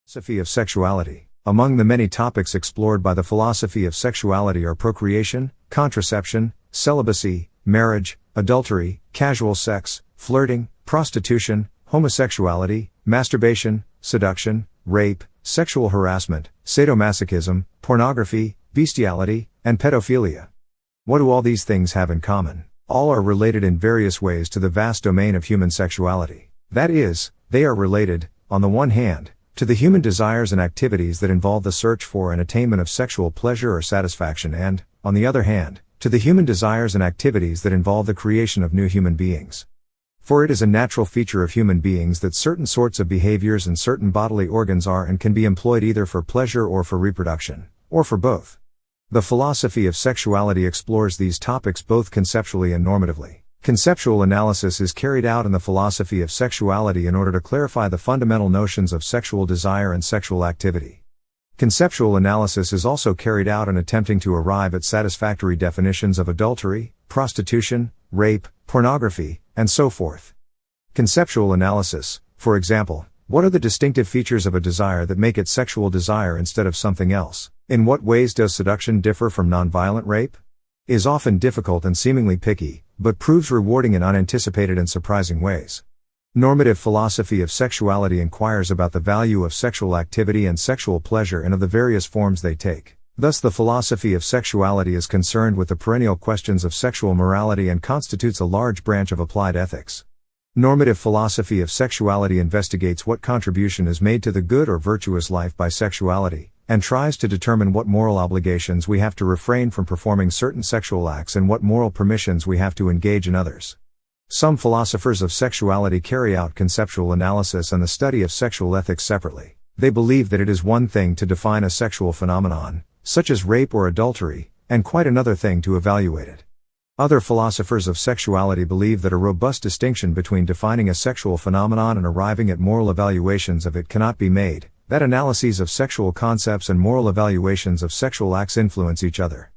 Philosophy of sexuality. Among the many topics explored by the philosophy of sexuality are procreation, contraception, celibacy, marriage, adultery, casual sex, flirting, prostitution, homosexuality, masturbation, seduction, rape, sexual harassment, sadomasochism, pornography, bestiality, and pedophilia. What do all these things have in common? All are related in various ways to the vast domain of human sexuality. That is, they are related, on the one hand, to the human desires and activities that involve the search for and attainment of sexual pleasure or satisfaction and, on the other hand, to the human desires and activities that involve the creation of new human beings. For it is a natural feature of human beings that certain sorts of behaviors and certain bodily organs are and can be employed either for pleasure or for reproduction, or for both. The philosophy of sexuality explores these topics both conceptually and normatively. Conceptual analysis is carried out in the philosophy of sexuality in order to clarify the fundamental notions of sexual desire and sexual activity. Conceptual analysis is also carried out in attempting to arrive at satisfactory definitions of adultery, prostitution, rape, pornography, and so forth. Conceptual analysis, for example, what are the distinctive features of a desire that make it sexual desire instead of something else? In what ways does seduction differ from nonviolent rape? Is often difficult and seemingly picky, but proves rewarding in unanticipated and surprising ways. Normative philosophy of sexuality inquires about the value of sexual activity and sexual pleasure and of the various forms they take. Thus the philosophy of sexuality is concerned with the perennial questions of sexual morality and constitutes a large branch of applied ethics. Normative philosophy of sexuality investigates what contribution is made to the good or virtuous life by sexuality, and tries to determine what moral obligations we have to refrain from performing certain sexual acts and what moral permissions we have to engage in others. Some philosophers of sexuality carry out conceptual analysis and the study of sexual ethics separately. They believe that it is one thing to define a sexual phenomenon, such as rape or adultery, and quite another thing to evaluate it. Other philosophers of sexuality believe that a robust distinction between defining a sexual phenomenon and arriving at moral evaluations of it cannot be made, that analyses of sexual concepts and moral evaluations of sexual acts influence each other.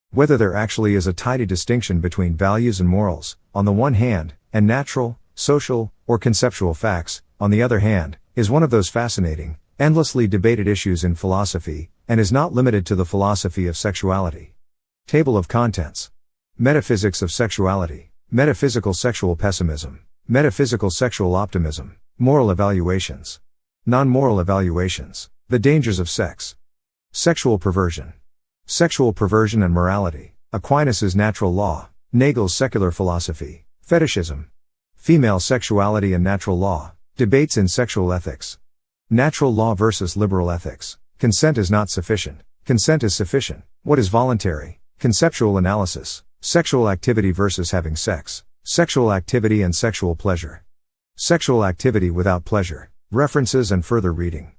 Whether there actually is a tidy distinction between values and morals, on the one hand, and natural, social, or conceptual facts, on the other hand, is one of those fascinating, endlessly debated issues in philosophy, and is not limited to the philosophy of sexuality. Table of contents. Metaphysics of sexuality. Metaphysical sexual pessimism. Metaphysical sexual optimism. Moral evaluations. Non-moral evaluations. The dangers of sex. Sexual perversion. Sexual perversion and morality. Aquinas' natural law. Nagel's secular philosophy. Fetishism. Female sexuality and natural law. Debates in sexual ethics. Natural law versus liberal ethics. Consent is not sufficient. Consent is sufficient. What is voluntary? Conceptual analysis. Sexual activity versus having sex. Sexual activity and sexual pleasure. Sexual activity without pleasure. References and further reading.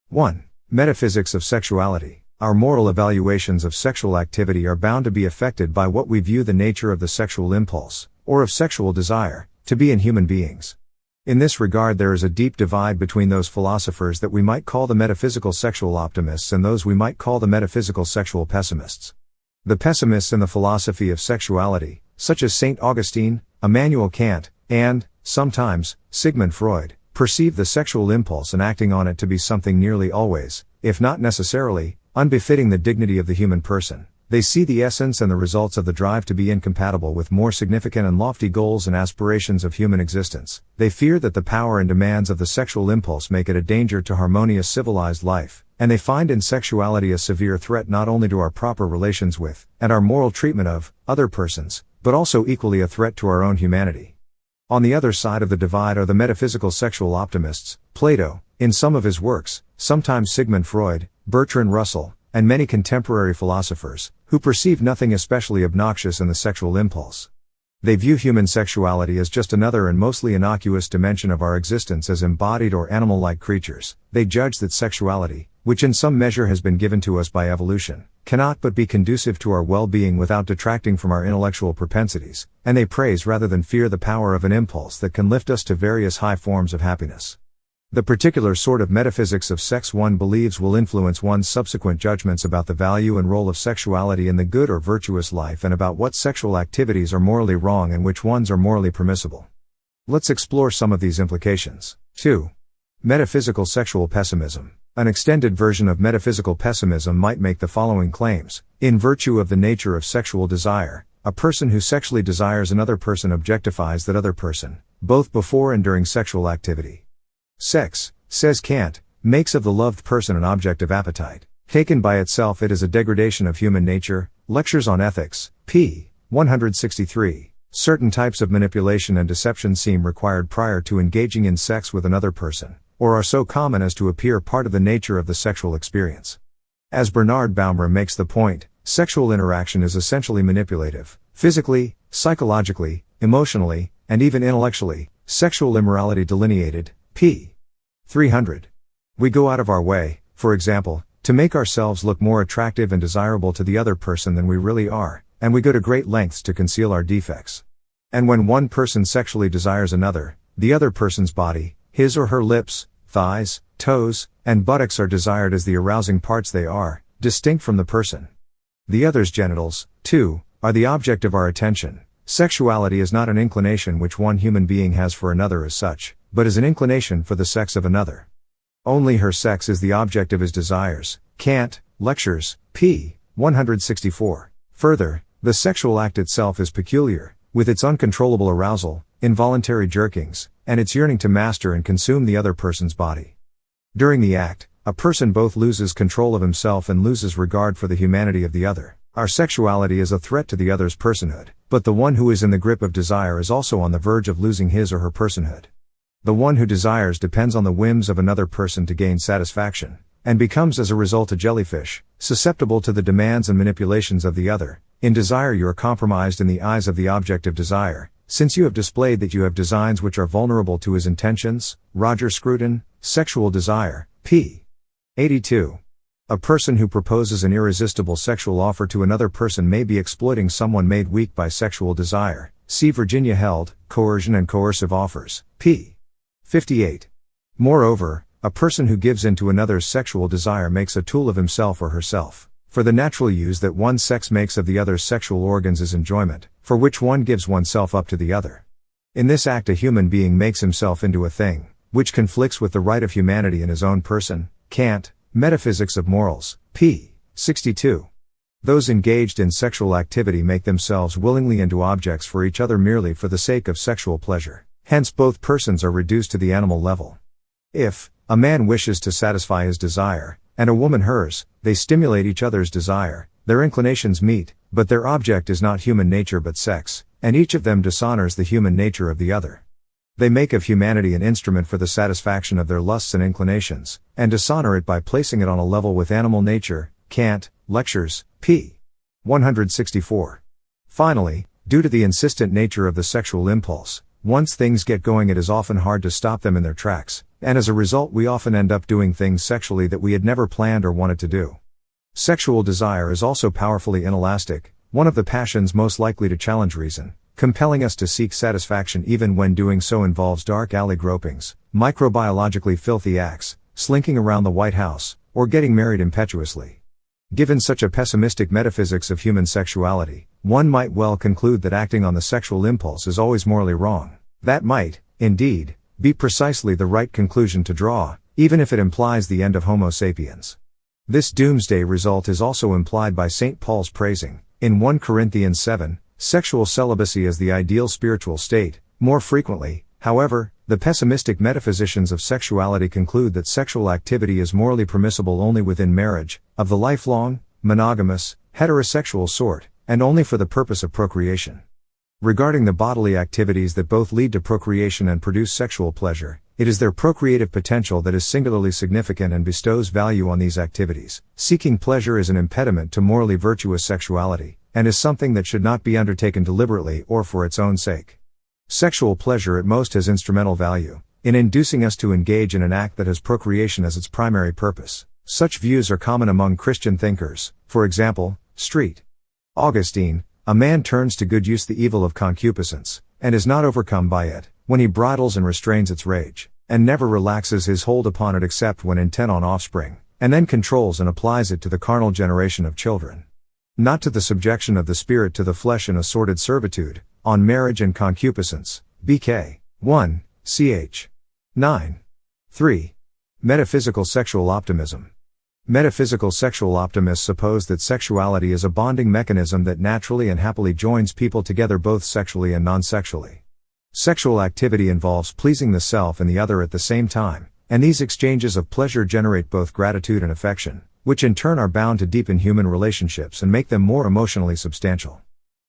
1. Metaphysics of sexuality. Our moral evaluations of sexual activity are bound to be affected by what we view the nature of the sexual impulse, or of sexual desire, to be in human beings. In this regard there is a deep divide between those philosophers that we might call the metaphysical sexual optimists and those we might call the metaphysical sexual pessimists. The pessimists in the philosophy of sexuality, such as St. Augustine, Immanuel Kant, and, sometimes, Sigmund Freud, perceive the sexual impulse and acting on it to be something nearly always, if not necessarily, unbefitting the dignity of the human person. They see the essence and the results of the drive to be incompatible with more significant and lofty goals and aspirations of human existence. They fear that the power and demands of the sexual impulse make it a danger to harmonious civilized life, and they find in sexuality a severe threat not only to our proper relations with, and our moral treatment of, other persons, but also equally a threat to our own humanity. On the other side of the divide are the metaphysical sexual optimists, Plato, in some of his works, sometimes Sigmund Freud, Bertrand Russell, and many contemporary philosophers, who perceive nothing especially obnoxious in the sexual impulse. They view human sexuality as just another and mostly innocuous dimension of our existence as embodied or animal-like creatures. They judge that sexuality, which in some measure has been given to us by evolution, cannot but be conducive to our well-being without detracting from our intellectual propensities, and they praise rather than fear the power of an impulse that can lift us to various high forms of happiness. The particular sort of metaphysics of sex one believes will influence one's subsequent judgments about the value and role of sexuality in the good or virtuous life and about what sexual activities are morally wrong and which ones are morally permissible. Let's explore some of these implications. 2. Metaphysical sexual pessimism. An extended version of metaphysical pessimism might make the following claims. In virtue of the nature of sexual desire, a person who sexually desires another person objectifies that other person, both before and during sexual activity. Sex, says Kant, makes of the loved person an object of appetite. Taken by itself, it is a degradation of human nature. Lectures on Ethics, p. 163. Certain types of manipulation and deception seem required prior to engaging in sex with another person, or are so common as to appear part of the nature of the sexual experience. As Bernard Baumler makes the point, sexual interaction is essentially manipulative. Physically, psychologically, emotionally, and even intellectually. Sexual immorality delineated, p. 300. We go out of our way, for example, to make ourselves look more attractive and desirable to the other person than we really are, and we go to great lengths to conceal our defects. And when one person sexually desires another, the other person's body, his or her lips, thighs, toes, and buttocks are desired as the arousing parts they are, distinct from the person. The other's genitals, too, are the object of our attention. Sexuality is not an inclination which one human being has for another as such, but is an inclination for the sex of another. Only her sex is the object of his desires. Kant, Lectures, p. 164. Further, the sexual act itself is peculiar, with its uncontrollable arousal, involuntary jerkings, and its yearning to master and consume the other person's body. During the act, a person both loses control of himself and loses regard for the humanity of the other. Our sexuality is a threat to the other's personhood, but the one who is in the grip of desire is also on the verge of losing his or her personhood. The one who desires depends on the whims of another person to gain satisfaction, and becomes as a result a jellyfish, susceptible to the demands and manipulations of the other. In desire you are compromised in the eyes of the object of desire, since you have displayed that you have designs which are vulnerable to his intentions. Roger Scruton, Sexual Desire, p. 82. A person who proposes an irresistible sexual offer to another person may be exploiting someone made weak by sexual desire. See Virginia Held, Coercion and Coercive Offers, p. 58. Moreover, a person who gives in to another's sexual desire makes a tool of himself or herself. For the natural use that one sex makes of the other's sexual organs is enjoyment, for which one gives oneself up to the other. In this act a human being makes himself into a thing, which conflicts with the right of humanity in his own person. Kant, Metaphysics of Morals, p. 62. Those engaged in sexual activity make themselves willingly into objects for each other merely for the sake of sexual pleasure. Hence both persons are reduced to the animal level. If a man wishes to satisfy his desire, and a woman hers, they stimulate each other's desire, their inclinations meet, but their object is not human nature but sex, and each of them dishonors the human nature of the other. They make of humanity an instrument for the satisfaction of their lusts and inclinations, and dishonor it by placing it on a level with animal nature. Kant, Lectures, p. 164. Finally, due to the insistent nature of the sexual impulse, once things get going it is often hard to stop them in their tracks, and as a result we often end up doing things sexually that we had never planned or wanted to do. Sexual desire is also powerfully inelastic, one of the passions most likely to challenge reason, compelling us to seek satisfaction even when doing so involves dark alley gropings, microbiologically filthy acts, slinking around the White House, or getting married impetuously. Given such a pessimistic metaphysics of human sexuality, one might well conclude that acting on the sexual impulse is always morally wrong. That might, indeed, be precisely the right conclusion to draw, even if it implies the end of Homo sapiens. This doomsday result is also implied by St. Paul's praising, in 1 Corinthians 7, sexual celibacy as the ideal spiritual state. More frequently, however, the pessimistic metaphysicians of sexuality conclude that sexual activity is morally permissible only within marriage, of the lifelong, monogamous, heterosexual sort, and only for the purpose of procreation. Regarding the bodily activities that both lead to procreation and produce sexual pleasure, it is their procreative potential that is singularly significant and bestows value on these activities. Seeking pleasure is an impediment to morally virtuous sexuality, and is something that should not be undertaken deliberately or for its own sake. Sexual pleasure at most has instrumental value, in inducing us to engage in an act that has procreation as its primary purpose. Such views are common among Christian thinkers, for example, St. Augustine, a man turns to good use the evil of concupiscence, and is not overcome by it, when he bridles and restrains its rage, and never relaxes his hold upon it except when intent on offspring, and then controls and applies it to the carnal generation of children. Not to the subjection of the spirit to the flesh in a sordid servitude, on marriage and concupiscence, BK 1, ch. 9. 3. Metaphysical sexual optimism. Metaphysical sexual optimists suppose that sexuality is a bonding mechanism that naturally and happily joins people together both sexually and non-sexually. Sexual activity involves pleasing the self and the other at the same time, and these exchanges of pleasure generate both gratitude and affection, which in turn are bound to deepen human relationships and make them more emotionally substantial.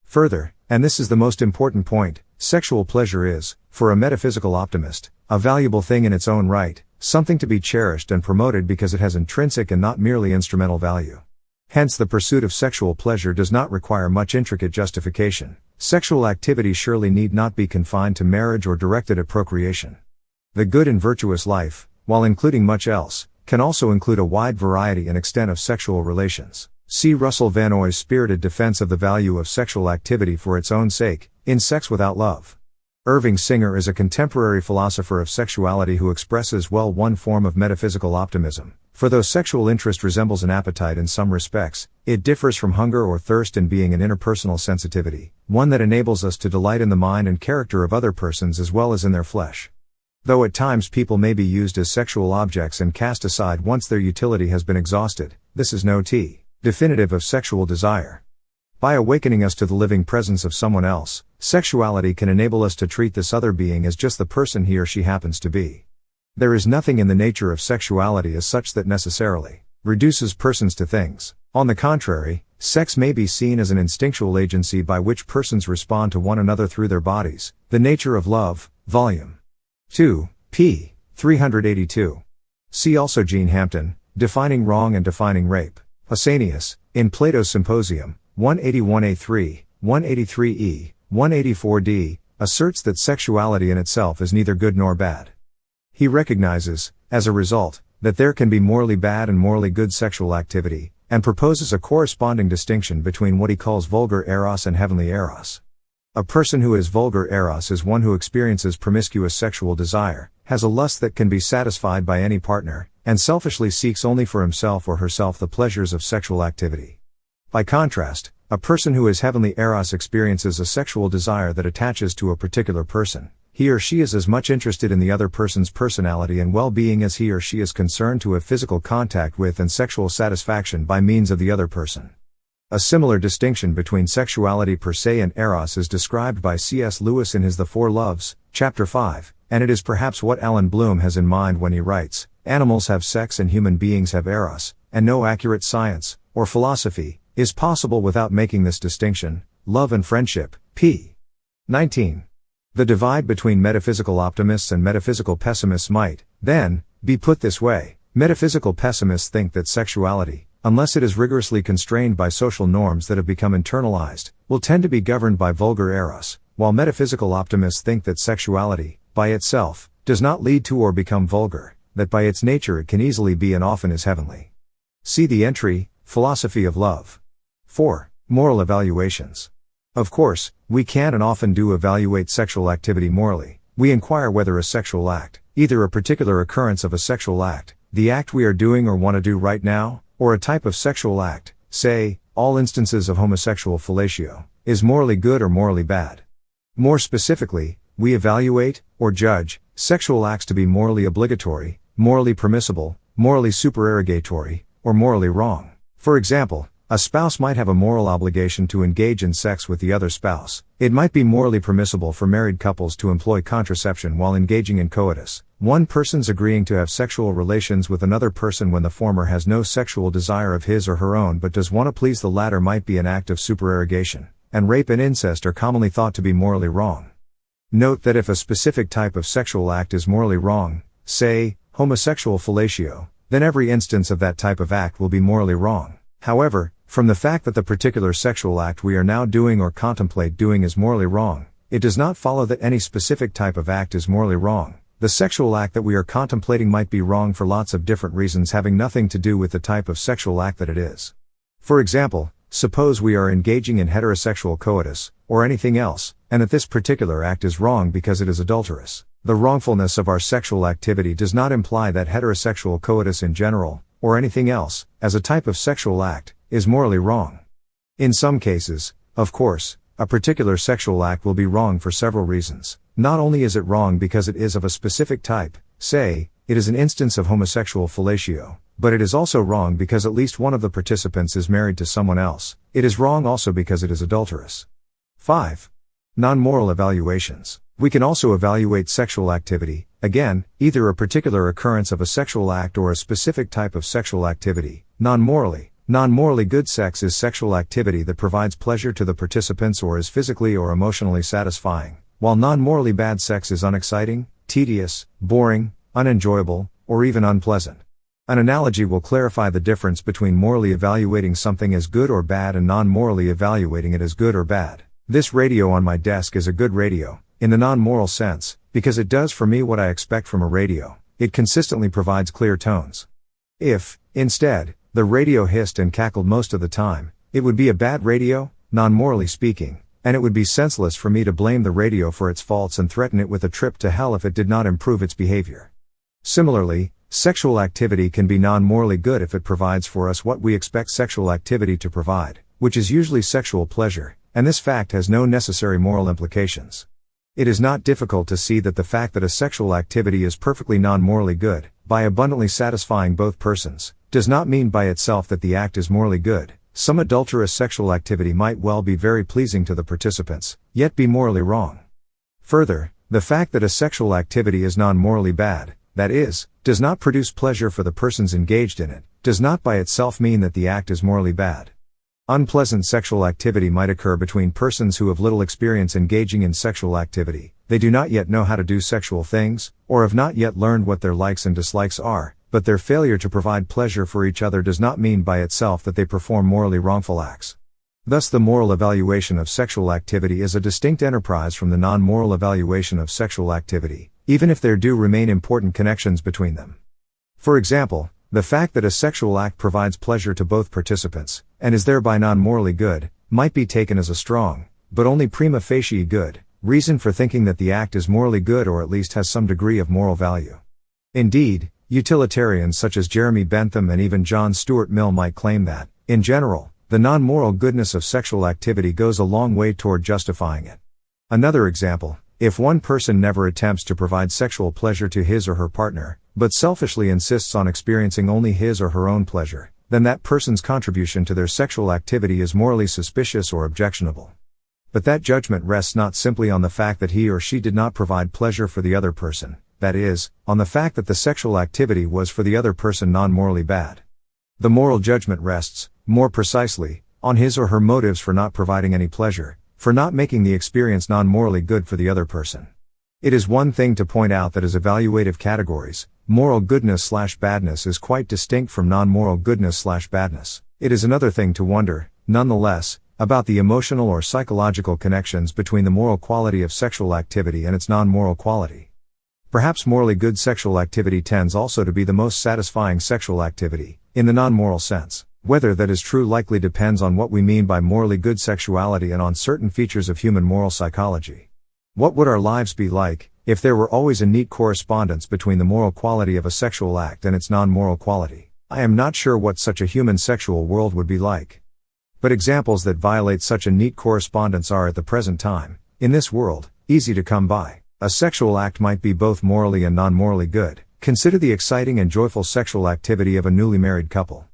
Further, and this is the most important point, sexual pleasure is, for a metaphysical optimist, a valuable thing in its own right, something to be cherished and promoted because it has intrinsic and not merely instrumental value. Hence the pursuit of sexual pleasure does not require much intricate justification. Sexual activity surely need not be confined to marriage or directed at procreation. The good and virtuous life, while including much else, can also include a wide variety and extent of sexual relations. See Russell Van Oy's spirited defense of the value of sexual activity for its own sake, in Sex Without Love. Irving Singer is a contemporary philosopher of sexuality who expresses well one form of metaphysical optimism, for though sexual interest resembles an appetite in some respects, it differs from hunger or thirst in being an interpersonal sensitivity, one that enables us to delight in the mind and character of other persons as well as in their flesh. Though at times people may be used as sexual objects and cast aside once their utility has been exhausted, this is no definitive of sexual desire. By awakening us to the living presence of someone else, sexuality can enable us to treat this other being as just the person he or she happens to be. There is nothing in the nature of sexuality as such that necessarily reduces persons to things. On the contrary, sex may be seen as an instinctual agency by which persons respond to one another through their bodies. The Nature of Love, Volume 2, p. 382. See also Jean Hampton, Defining Wrong and Defining Rape. Pausanias, in Plato's Symposium, 181a3, 183e, 184d, asserts that sexuality in itself is neither good nor bad. He recognizes, as a result, that there can be morally bad and morally good sexual activity, and proposes a corresponding distinction between what he calls vulgar eros and heavenly eros. A person who is vulgar eros is one who experiences promiscuous sexual desire, has a lust that can be satisfied by any partner, and selfishly seeks only for himself or herself the pleasures of sexual activity. By contrast, a person who is heavenly eros experiences a sexual desire that attaches to a particular person. He or she is as much interested in the other person's personality and well-being as he or she is concerned to have physical contact with and sexual satisfaction by means of the other person. A similar distinction between sexuality per se and eros is described by C.S. Lewis in his The Four Loves, Chapter 5, and it is perhaps what Alan Bloom has in mind when he writes, "Animals have sex and human beings have eros, and no accurate science, or philosophy, is possible without making this distinction." Love and Friendship, p. 19. The divide between metaphysical optimists and metaphysical pessimists might, then, be put this way. Metaphysical pessimists think that sexuality, unless it is rigorously constrained by social norms that have become internalized, will tend to be governed by vulgar eros, while metaphysical optimists think that sexuality, by itself, does not lead to or become vulgar, that by its nature it can easily be and often is heavenly. See the entry, Philosophy of Love. 4. Moral evaluations. Of course, we can and often do evaluate sexual activity morally. We inquire whether a sexual act, either a particular occurrence of a sexual act, the act we are doing or want to do right now, or a type of sexual act, say, all instances of homosexual fellatio, is morally good or morally bad. More specifically, we evaluate, or judge, sexual acts to be morally obligatory, morally permissible, morally supererogatory, or morally wrong. For example, a spouse might have a moral obligation to engage in sex with the other spouse. It might be morally permissible for married couples to employ contraception while engaging in coitus. One person's agreeing to have sexual relations with another person when the former has no sexual desire of his or her own but does want to please the latter might be an act of supererogation, and rape and incest are commonly thought to be morally wrong. Note that if a specific type of sexual act is morally wrong, say, homosexual fellatio, then every instance of that type of act will be morally wrong. However, from the fact that the particular sexual act we are now doing or contemplate doing is morally wrong, it does not follow that any specific type of act is morally wrong. The sexual act that we are contemplating might be wrong for lots of different reasons having nothing to do with the type of sexual act that it is. For example, suppose we are engaging in heterosexual coitus, or anything else, and that this particular act is wrong because it is adulterous. The wrongfulness of our sexual activity does not imply that heterosexual coitus in general, or anything else, as a type of sexual act, is morally wrong. In some cases, of course, a particular sexual act will be wrong for several reasons. Not only is it wrong because it is of a specific type, say, it is an instance of homosexual fellatio, but it is also wrong because at least one of the participants is married to someone else. It is wrong also because it is adulterous. 5. Non-moral evaluations. We can also evaluate sexual activity, again, either a particular occurrence of a sexual act or a specific type of sexual activity, non-morally. Non-morally good sex is sexual activity that provides pleasure to the participants or is physically or emotionally satisfying, while non-morally bad sex is unexciting, tedious, boring, unenjoyable, or even unpleasant. An analogy will clarify the difference between morally evaluating something as good or bad and non-morally evaluating it as good or bad. This radio on my desk is a good radio, in the non-moral sense, because it does for me what I expect from a radio. It consistently provides clear tones. If, instead, the radio hissed and cackled most of the time, it would be a bad radio, non-morally speaking, and it would be senseless for me to blame the radio for its faults and threaten it with a trip to hell if it did not improve its behavior. Similarly, sexual activity can be non-morally good if it provides for us what we expect sexual activity to provide, which is usually sexual pleasure, and this fact has no necessary moral implications. It is not difficult to see that the fact that a sexual activity is perfectly non-morally good, by abundantly satisfying both persons, does not mean by itself that the act is morally good. Some adulterous sexual activity might well be very pleasing to the participants, yet be morally wrong. Further, the fact that a sexual activity is non-morally bad, that is, does not produce pleasure for the persons engaged in it, does not by itself mean that the act is morally bad. Unpleasant sexual activity might occur between persons who have little experience engaging in sexual activity, they do not yet know how to do sexual things, or have not yet learned what their likes and dislikes are, but their failure to provide pleasure for each other does not mean by itself that they perform morally wrongful acts. Thus the moral evaluation of sexual activity is a distinct enterprise from the non-moral evaluation of sexual activity, even if there do remain important connections between them. For example, the fact that a sexual act provides pleasure to both participants, and is thereby non-morally good, might be taken as a strong, but only prima facie good, reason for thinking that the act is morally good or at least has some degree of moral value. Indeed, utilitarians such as Jeremy Bentham and even John Stuart Mill might claim that, in general, the non-moral goodness of sexual activity goes a long way toward justifying it. Another example, if one person never attempts to provide sexual pleasure to his or her partner, but selfishly insists on experiencing only his or her own pleasure, then that person's contribution to their sexual activity is morally suspicious or objectionable. But that judgment rests not simply on the fact that he or she did not provide pleasure for the other person, that is, on the fact that the sexual activity was for the other person non-morally bad. The moral judgment rests, more precisely, on his or her motives for not providing any pleasure, for not making the experience non-morally good for the other person. It is one thing to point out that as evaluative categories, moral goodness/badness is quite distinct from non-moral goodness/badness. It is another thing to wonder, nonetheless, about the emotional or psychological connections between the moral quality of sexual activity and its non-moral quality. Perhaps morally good sexual activity tends also to be the most satisfying sexual activity, in the non-moral sense. Whether that is true likely depends on what we mean by morally good sexuality and on certain features of human moral psychology. What would our lives be like, if there were always a neat correspondence between the moral quality of a sexual act and its non-moral quality? I am not sure what such a human sexual world would be like. But examples that violate such a neat correspondence are at the present time, in this world, easy to come by. A sexual act might be both morally and non-morally good. Consider the exciting and joyful sexual activity of a newly married couple.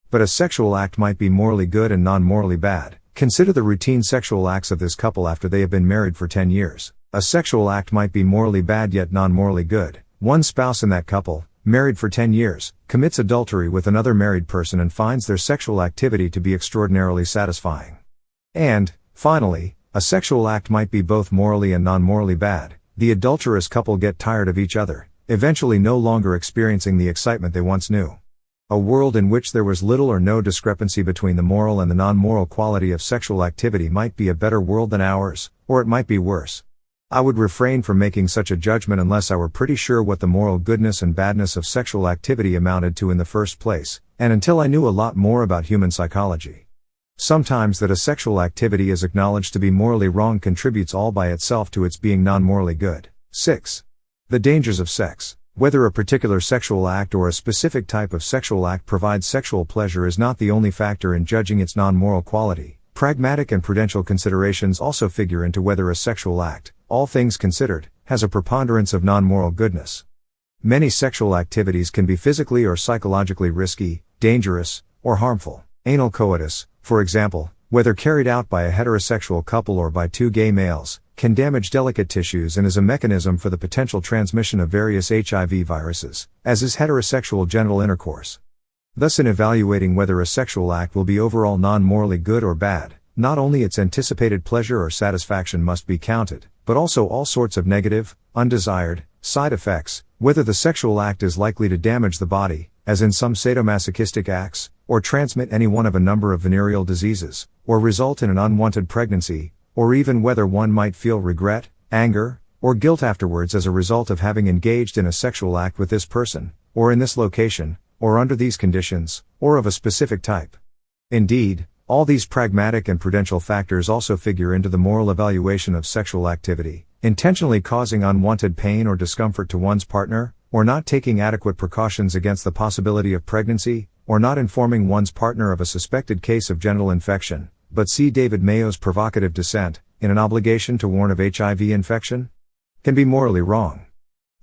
But a sexual act might be morally good and non-morally bad. Consider the routine sexual acts of this couple after they have been married for 10 years. A sexual act might be morally bad yet non-morally good. One spouse in that couple, married for 10 years, commits adultery with another married person and finds their sexual activity to be extraordinarily satisfying. And, finally, a sexual act might be both morally and non-morally bad. The adulterous couple get tired of each other, eventually no longer experiencing the excitement they once knew. A world in which there was little or no discrepancy between the moral and the non-moral quality of sexual activity might be a better world than ours, or it might be worse. I would refrain from making such a judgment unless I were pretty sure what the moral goodness and badness of sexual activity amounted to in the first place, and until I knew a lot more about human psychology. Sometimes that a sexual activity is acknowledged to be morally wrong contributes all by itself to its being non-morally good. 6. The dangers of sex. Whether a particular sexual act or a specific type of sexual act provides sexual pleasure is not the only factor in judging its non-moral quality. Pragmatic and prudential considerations also figure into whether a sexual act, all things considered, has a preponderance of non-moral goodness. Many sexual activities can be physically or psychologically risky, dangerous, or harmful. Anal coitus, for example, whether carried out by a heterosexual couple or by two gay males, can damage delicate tissues and is a mechanism for the potential transmission of various HIV viruses, as is heterosexual genital intercourse. Thus, in evaluating whether a sexual act will be overall non-morally good or bad, not only its anticipated pleasure or satisfaction must be counted, but also all sorts of negative, undesired, side effects, whether the sexual act is likely to damage the body, as in some sadomasochistic acts, or transmit any one of a number of venereal diseases, or result in an unwanted pregnancy, or even whether one might feel regret, anger, or guilt afterwards as a result of having engaged in a sexual act with this person, or in this location, or under these conditions, or of a specific type. Indeed, all these pragmatic and prudential factors also figure into the moral evaluation of sexual activity. Intentionally causing unwanted pain or discomfort to one's partner, or not taking adequate precautions against the possibility of pregnancy, or not informing one's partner of a suspected case of genital infection, but see David Mayo's provocative dissent, in an obligation to warn of HIV infection, can be morally wrong.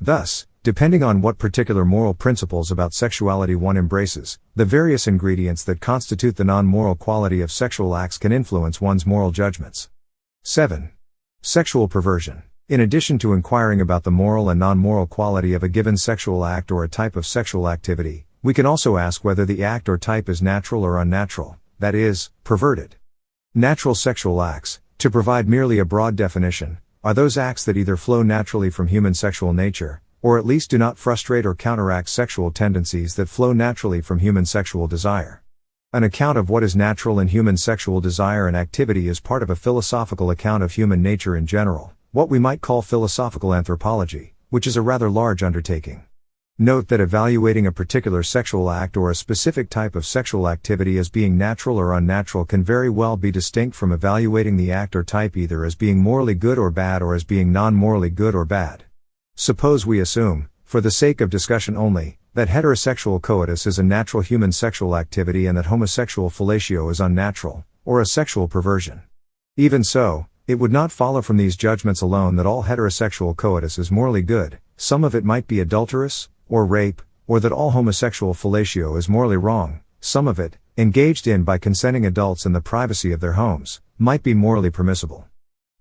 Thus, depending on what particular moral principles about sexuality one embraces, the various ingredients that constitute the non-moral quality of sexual acts can influence one's moral judgments. 7. Sexual perversion. In addition to inquiring about the moral and non-moral quality of a given sexual act or a type of sexual activity, we can also ask whether the act or type is natural or unnatural, that is, perverted. Natural sexual acts, to provide merely a broad definition, are those acts that either flow naturally from human sexual nature, or at least do not frustrate or counteract sexual tendencies that flow naturally from human sexual desire. An account of what is natural in human sexual desire and activity is part of a philosophical account of human nature in general, what we might call philosophical anthropology, which is a rather large undertaking. Note that evaluating a particular sexual act or a specific type of sexual activity as being natural or unnatural can very well be distinct from evaluating the act or type either as being morally good or bad or as being non-morally good or bad. Suppose we assume, for the sake of discussion only, that heterosexual coitus is a natural human sexual activity and that homosexual fellatio is unnatural, or a sexual perversion. Even so, it would not follow from these judgments alone that all heterosexual coitus is morally good. Some of it might be adulterous, or rape, or that all homosexual fellatio is morally wrong. Some of it, engaged in by consenting adults in the privacy of their homes, might be morally permissible.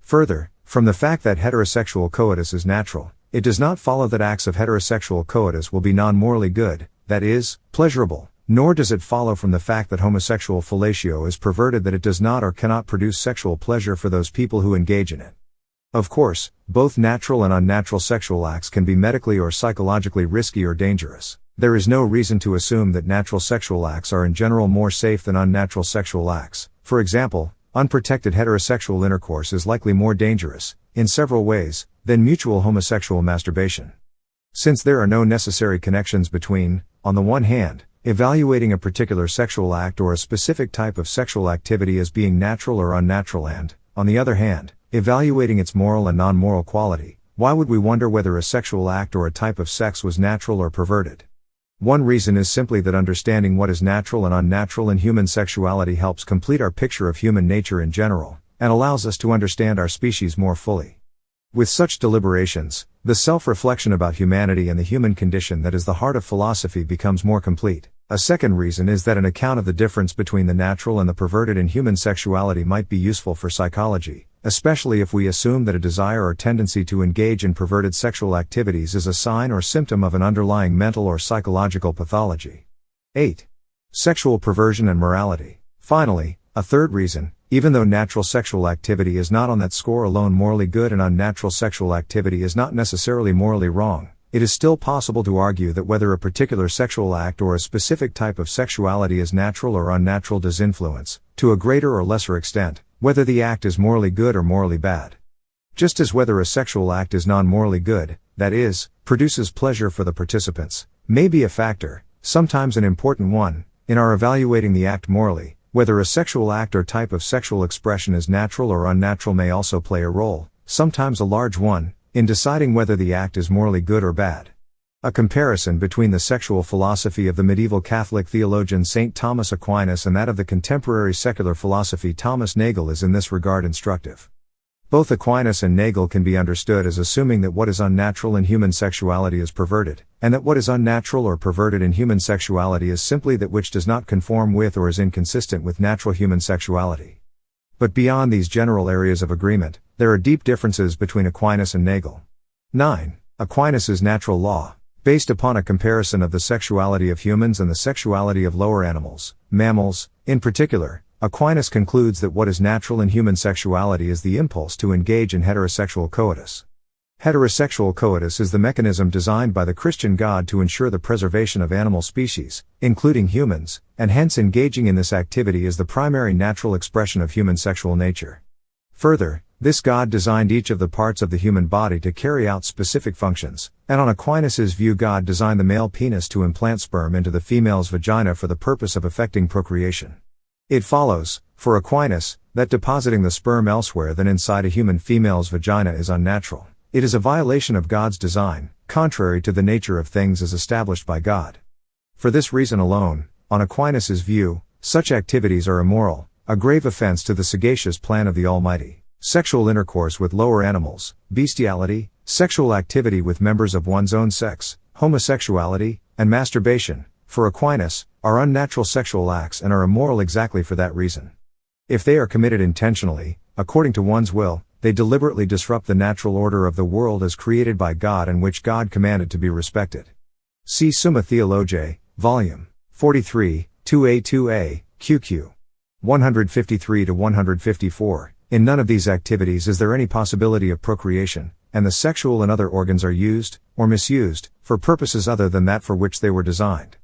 Further, from the fact that heterosexual coitus is natural, it does not follow that acts of heterosexual coitus will be non-morally good, that is, pleasurable, nor does it follow from the fact that homosexual fellatio is perverted that it does not or cannot produce sexual pleasure for those people who engage in it. Of course, both natural and unnatural sexual acts can be medically or psychologically risky or dangerous. There is no reason to assume that natural sexual acts are in general more safe than unnatural sexual acts. For example, unprotected heterosexual intercourse is likely more dangerous, in several ways, than mutual homosexual masturbation. Since there are no necessary connections between, on the one hand, evaluating a particular sexual act or a specific type of sexual activity as being natural or unnatural and, on the other hand, evaluating its moral and non-moral quality, why would we wonder whether a sexual act or a type of sex was natural or perverted? One reason is simply that understanding what is natural and unnatural in human sexuality helps complete our picture of human nature in general, and allows us to understand our species more fully. With such deliberations, the self-reflection about humanity and the human condition that is the heart of philosophy becomes more complete. A second reason is that an account of the difference between the natural and the perverted in human sexuality might be useful for psychology, especially if we assume that a desire or tendency to engage in perverted sexual activities is a sign or symptom of an underlying mental or psychological pathology. 8. Sexual perversion and morality. Finally, a third reason, even though natural sexual activity is not on that score alone morally good and unnatural sexual activity is not necessarily morally wrong, it is still possible to argue that whether a particular sexual act or a specific type of sexuality is natural or unnatural does influence, to a greater or lesser extent, whether the act is morally good or morally bad. Just as whether a sexual act is non-morally good, that is, produces pleasure for the participants, may be a factor, sometimes an important one, in our evaluating the act morally, whether a sexual act or type of sexual expression is natural or unnatural may also play a role, sometimes a large one, in deciding whether the act is morally good or bad. A comparison between the sexual philosophy of the medieval Catholic theologian St. Thomas Aquinas and that of the contemporary secular philosophy Thomas Nagel is in this regard instructive. Both Aquinas and Nagel can be understood as assuming that what is unnatural in human sexuality is perverted, and that what is unnatural or perverted in human sexuality is simply that which does not conform with or is inconsistent with natural human sexuality. But beyond these general areas of agreement, there are deep differences between Aquinas and Nagel. 9. Aquinas' natural law. Based upon a comparison of the sexuality of humans and the sexuality of lower animals, mammals, in particular, Aquinas concludes that what is natural in human sexuality is the impulse to engage in heterosexual coitus. Heterosexual coitus is the mechanism designed by the Christian God to ensure the preservation of animal species, including humans, and hence engaging in this activity is the primary natural expression of human sexual nature. Further, this God designed each of the parts of the human body to carry out specific functions, and on Aquinas' view God designed the male penis to implant sperm into the female's vagina for the purpose of effecting procreation. It follows, for Aquinas, that depositing the sperm elsewhere than inside a human female's vagina is unnatural. It is a violation of God's design, contrary to the nature of things as established by God. For this reason alone, on Aquinas' view, such activities are immoral, a grave offense to the sagacious plan of the Almighty. Sexual intercourse with lower animals, bestiality, sexual activity with members of one's own sex, homosexuality, and masturbation, for Aquinas, are unnatural sexual acts and are immoral exactly for that reason. If they are committed intentionally, according to one's will, they deliberately disrupt the natural order of the world as created by God and which God commanded to be respected. See Summa Theologiae, Volume 43, 2a, QQ 153-154. In none of these activities is there any possibility of procreation, and the sexual and other organs are used, or misused, for purposes other than that for which they were designed.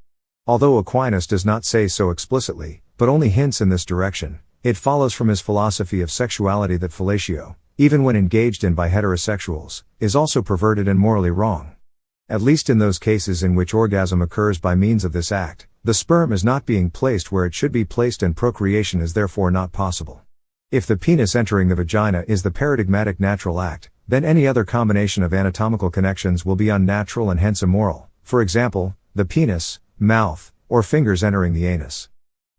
Although Aquinas does not say so explicitly, but only hints in this direction, it follows from his philosophy of sexuality that fellatio, even when engaged in by heterosexuals, is also perverted and morally wrong. At least in those cases in which orgasm occurs by means of this act, the sperm is not being placed where it should be placed and procreation is therefore not possible. If the penis entering the vagina is the paradigmatic natural act, then any other combination of anatomical connections will be unnatural and hence immoral, for example, the penis, mouth, or fingers entering the anus.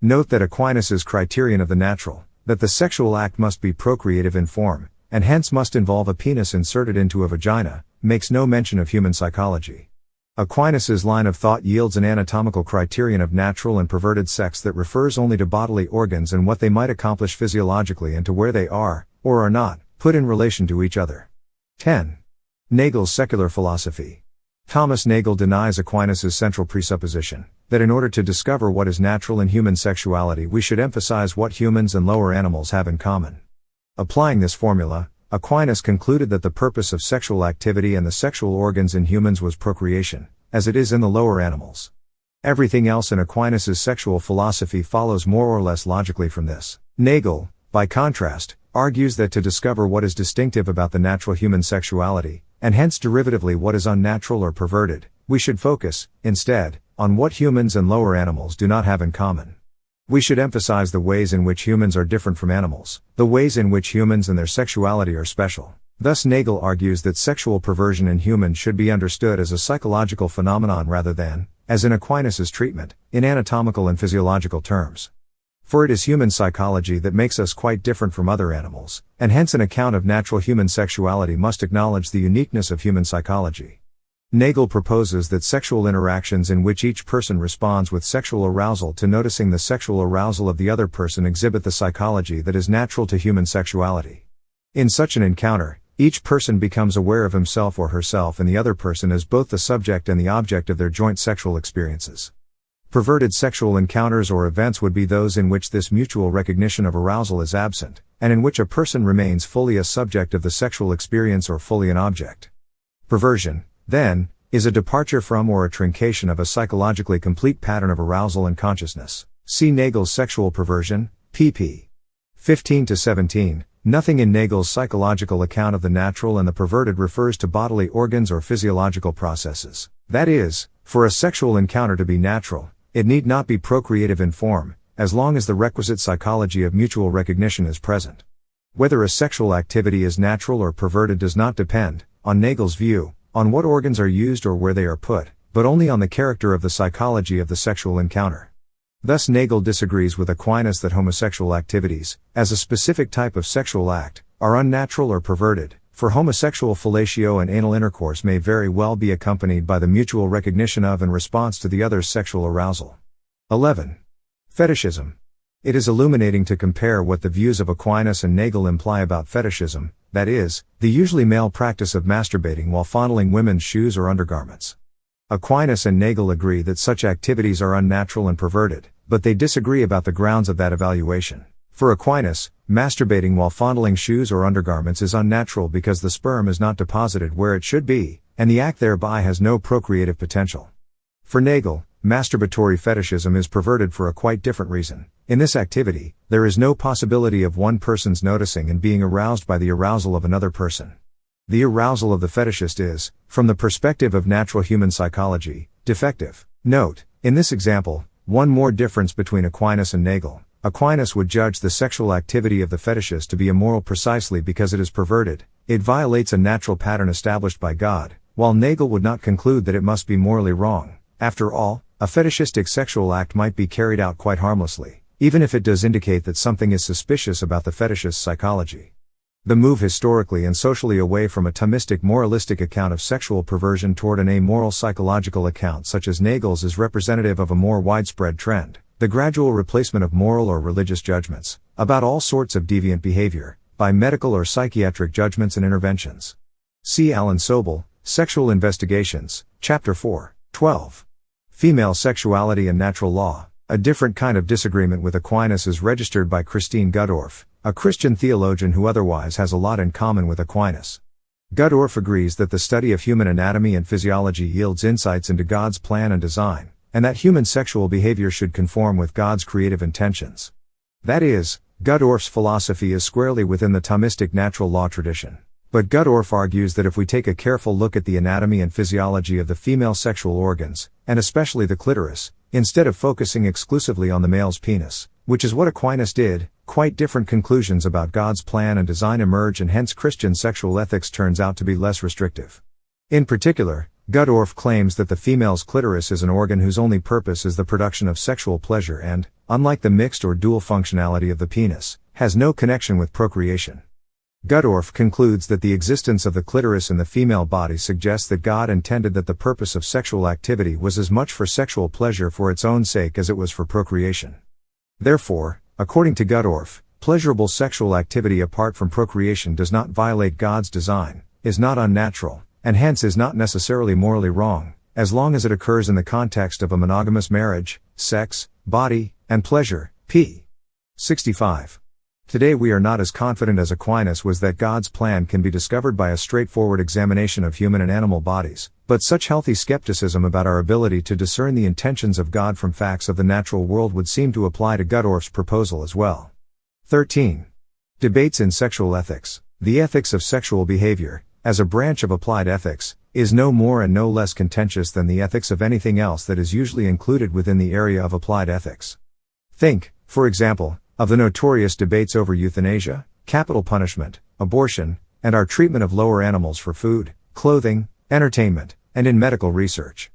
Note that Aquinas' criterion of the natural, that the sexual act must be procreative in form, and hence must involve a penis inserted into a vagina, makes no mention of human psychology. Aquinas' line of thought yields an anatomical criterion of natural and perverted sex that refers only to bodily organs and what they might accomplish physiologically and to where they are, or are not, put in relation to each other. 10. Nagel's secular philosophy. Thomas Nagel denies Aquinas' central presupposition, that in order to discover what is natural in human sexuality we should emphasize what humans and lower animals have in common. Applying this formula, Aquinas concluded that the purpose of sexual activity and the sexual organs in humans was procreation, as it is in the lower animals. Everything else in Aquinas' sexual philosophy follows more or less logically from this. Nagel, by contrast, argues that to discover what is distinctive about the natural human sexuality, and hence derivatively what is unnatural or perverted, we should focus, instead, on what humans and lower animals do not have in common. We should emphasize the ways in which humans are different from animals, the ways in which humans and their sexuality are special. Thus Nagel argues that sexual perversion in humans should be understood as a psychological phenomenon rather than, as in Aquinas' treatment, in anatomical and physiological terms. For it is human psychology that makes us quite different from other animals, and hence an account of natural human sexuality must acknowledge the uniqueness of human psychology. Nagel proposes that sexual interactions in which each person responds with sexual arousal to noticing the sexual arousal of the other person exhibit the psychology that is natural to human sexuality. In such an encounter, each person becomes aware of himself or herself and the other person as both the subject and the object of their joint sexual experiences. Perverted sexual encounters or events would be those in which this mutual recognition of arousal is absent, and in which a person remains fully a subject of the sexual experience or fully an object. Perversion, then, is a departure from or a truncation of a psychologically complete pattern of arousal and consciousness. See Nagel's Sexual Perversion, pp. 15-17. Nothing in Nagel's psychological account of the natural and the perverted refers to bodily organs or physiological processes. That is, for a sexual encounter to be natural, it need not be procreative in form, as long as the requisite psychology of mutual recognition is present. Whether a sexual activity is natural or perverted does not depend, on Nagel's view, on what organs are used or where they are put, but only on the character of the psychology of the sexual encounter. Thus Nagel disagrees with Aquinas that homosexual activities, as a specific type of sexual act, are unnatural or perverted, for homosexual fellatio and anal intercourse may very well be accompanied by the mutual recognition of and response to the other's sexual arousal. 11. Fetishism. It is illuminating to compare what the views of Aquinas and Nagel imply about fetishism, that is, the usually male practice of masturbating while fondling women's shoes or undergarments. Aquinas and Nagel agree that such activities are unnatural and perverted, but they disagree about the grounds of that evaluation. For Aquinas, masturbating while fondling shoes or undergarments is unnatural because the sperm is not deposited where it should be, and the act thereby has no procreative potential. For Nagel, masturbatory fetishism is perverted for a quite different reason. In this activity, there is no possibility of one person's noticing and being aroused by the arousal of another person. The arousal of the fetishist is, from the perspective of natural human psychology, defective. Note, in this example, one more difference between Aquinas and Nagel. Aquinas would judge the sexual activity of the fetishist to be immoral precisely because it is perverted, it violates a natural pattern established by God, while Nagel would not conclude that it must be morally wrong. After all, a fetishistic sexual act might be carried out quite harmlessly, even if it does indicate that something is suspicious about the fetishist's psychology. The move historically and socially away from a Thomistic moralistic account of sexual perversion toward an amoral psychological account such as Nagel's is representative of a more widespread trend, the gradual replacement of moral or religious judgments, about all sorts of deviant behavior, by medical or psychiatric judgments and interventions. See Alan Soble, Sexual Investigations, Chapter 4, 12. Female Sexuality and Natural Law. A different kind of disagreement with Aquinas is registered by Christine Guttorf, a Christian theologian who otherwise has a lot in common with Aquinas. Guttorf agrees that the study of human anatomy and physiology yields insights into God's plan and design, and that human sexual behavior should conform with God's creative intentions. That is, Guttorf's philosophy is squarely within the Thomistic natural law tradition. But Guttorf argues that if we take a careful look at the anatomy and physiology of the female sexual organs, and especially the clitoris, instead of focusing exclusively on the male's penis, which is what Aquinas did, quite different conclusions about God's plan and design emerge, and hence Christian sexual ethics turns out to be less restrictive. In particular, Guttorf claims that the female's clitoris is an organ whose only purpose is the production of sexual pleasure and, unlike the mixed or dual functionality of the penis, has no connection with procreation. Guttorf concludes that the existence of the clitoris in the female body suggests that God intended that the purpose of sexual activity was as much for sexual pleasure for its own sake as it was for procreation. Therefore, according to Guttorf, pleasurable sexual activity apart from procreation does not violate God's design, is not unnatural, and hence is not necessarily morally wrong, as long as it occurs in the context of a monogamous marriage, sex, body, and pleasure. p. 65. Today we are not as confident as Aquinas was that God's plan can be discovered by a straightforward examination of human and animal bodies, but such healthy skepticism about our ability to discern the intentions of God from facts of the natural world would seem to apply to Guttorf's proposal as well. 13. Debates in sexual ethics. The ethics of sexual behavior, as a branch of applied ethics, is no more and no less contentious than the ethics of anything else that is usually included within the area of applied ethics. Think, for example, of the notorious debates over euthanasia, capital punishment, abortion, and our treatment of lower animals for food, clothing, entertainment, and in medical research.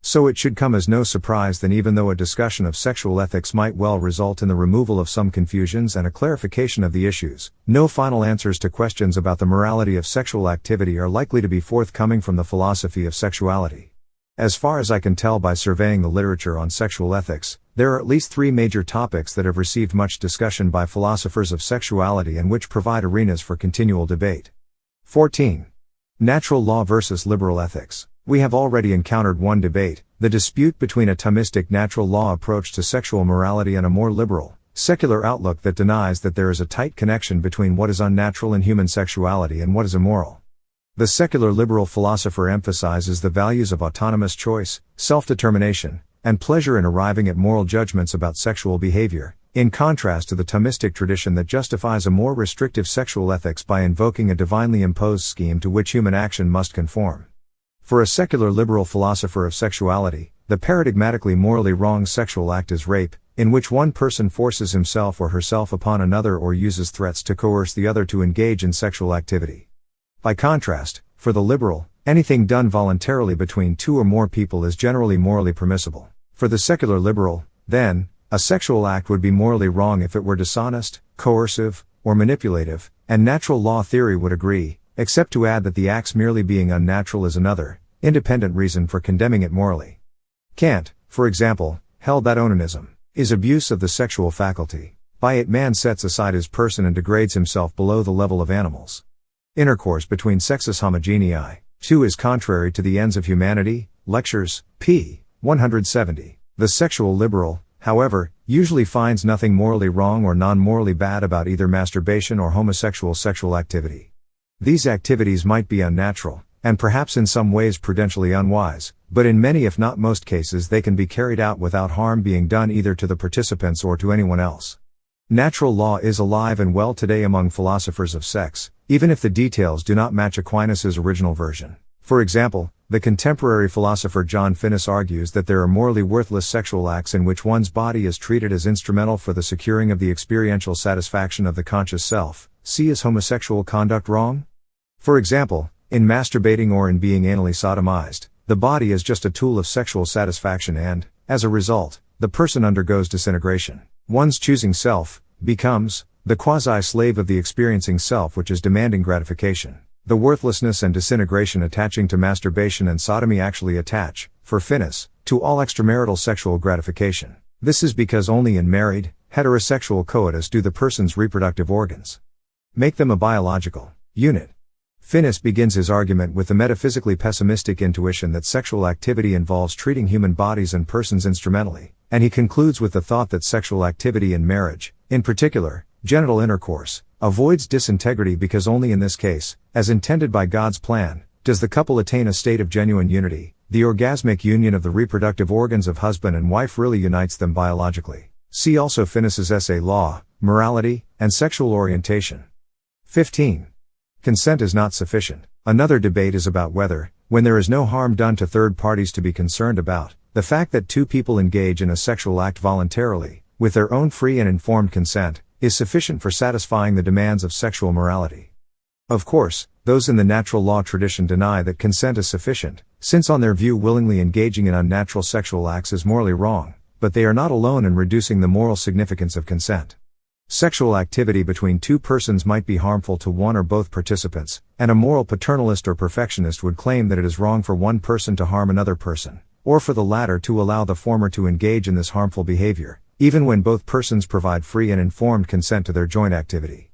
So it should come as no surprise that even though a discussion of sexual ethics might well result in the removal of some confusions and a clarification of the issues, no final answers to questions about the morality of sexual activity are likely to be forthcoming from the philosophy of sexuality. As far as I can tell by surveying the literature on sexual ethics, there are at least three major topics that have received much discussion by philosophers of sexuality and which provide arenas for continual debate. 14. Natural law versus liberal ethics. We have already encountered one debate, the dispute between a Thomistic natural law approach to sexual morality and a more liberal, secular outlook that denies that there is a tight connection between what is unnatural in human sexuality and what is immoral. The secular liberal philosopher emphasizes the values of autonomous choice, self-determination, and pleasure in arriving at moral judgments about sexual behavior, in contrast to the Thomistic tradition that justifies a more restrictive sexual ethics by invoking a divinely imposed scheme to which human action must conform. For a secular liberal philosopher of sexuality, the paradigmatically morally wrong sexual act is rape, in which one person forces himself or herself upon another or uses threats to coerce the other to engage in sexual activity. By contrast, for the liberal, anything done voluntarily between two or more people is generally morally permissible. For the secular liberal, then, a sexual act would be morally wrong if it were dishonest, coercive, or manipulative, and natural law theory would agree, except to add that the act's merely being unnatural is another, independent reason for condemning it morally. Kant, for example, held that onanism is abuse of the sexual faculty. By it man sets aside his person and degrades himself below the level of animals. Intercourse between sexes homogenei, 2 is contrary to the ends of humanity, Lectures, p. 170. The sexual liberal, however, usually finds nothing morally wrong or non-morally bad about either masturbation or homosexual sexual activity. These activities might be unnatural, and perhaps in some ways prudentially unwise, but in many if not most cases they can be carried out without harm being done either to the participants or to anyone else. Natural law is alive and well today among philosophers of sex, even if the details do not match Aquinas' original version. For example, the contemporary philosopher John Finnis argues that there are morally worthless sexual acts in which one's body is treated as instrumental for the securing of the experiential satisfaction of the conscious self. See, is homosexual conduct wrong? For example, in masturbating or in being anally sodomized, the body is just a tool of sexual satisfaction and, as a result, the person undergoes disintegration. One's choosing self becomes the quasi-slave of the experiencing self which is demanding gratification. The worthlessness and disintegration attaching to masturbation and sodomy actually attach, for Finnis, to all extramarital sexual gratification. This is because only in married, heterosexual coitus do the person's reproductive organs make them a biological unit. Finnis begins his argument with the metaphysically pessimistic intuition that sexual activity involves treating human bodies and persons instrumentally, and he concludes with the thought that sexual activity in marriage, in particular, genital intercourse, avoids disintegrity because only in this case, as intended by God's plan, does the couple attain a state of genuine unity. The orgasmic union of the reproductive organs of husband and wife really unites them biologically. See also Finnis's essay Law, Morality, and Sexual Orientation. 15. Consent is not sufficient. Another debate is about whether, when there is no harm done to third parties to be concerned about, the fact that two people engage in a sexual act voluntarily, with their own free and informed consent, is sufficient for satisfying the demands of sexual morality. Of course, those in the natural law tradition deny that consent is sufficient, since on their view willingly engaging in unnatural sexual acts is morally wrong, but they are not alone in reducing the moral significance of consent. Sexual activity between two persons might be harmful to one or both participants, and a moral paternalist or perfectionist would claim that it is wrong for one person to harm another person, or for the latter to allow the former to engage in this harmful behavior, even when both persons provide free and informed consent to their joint activity.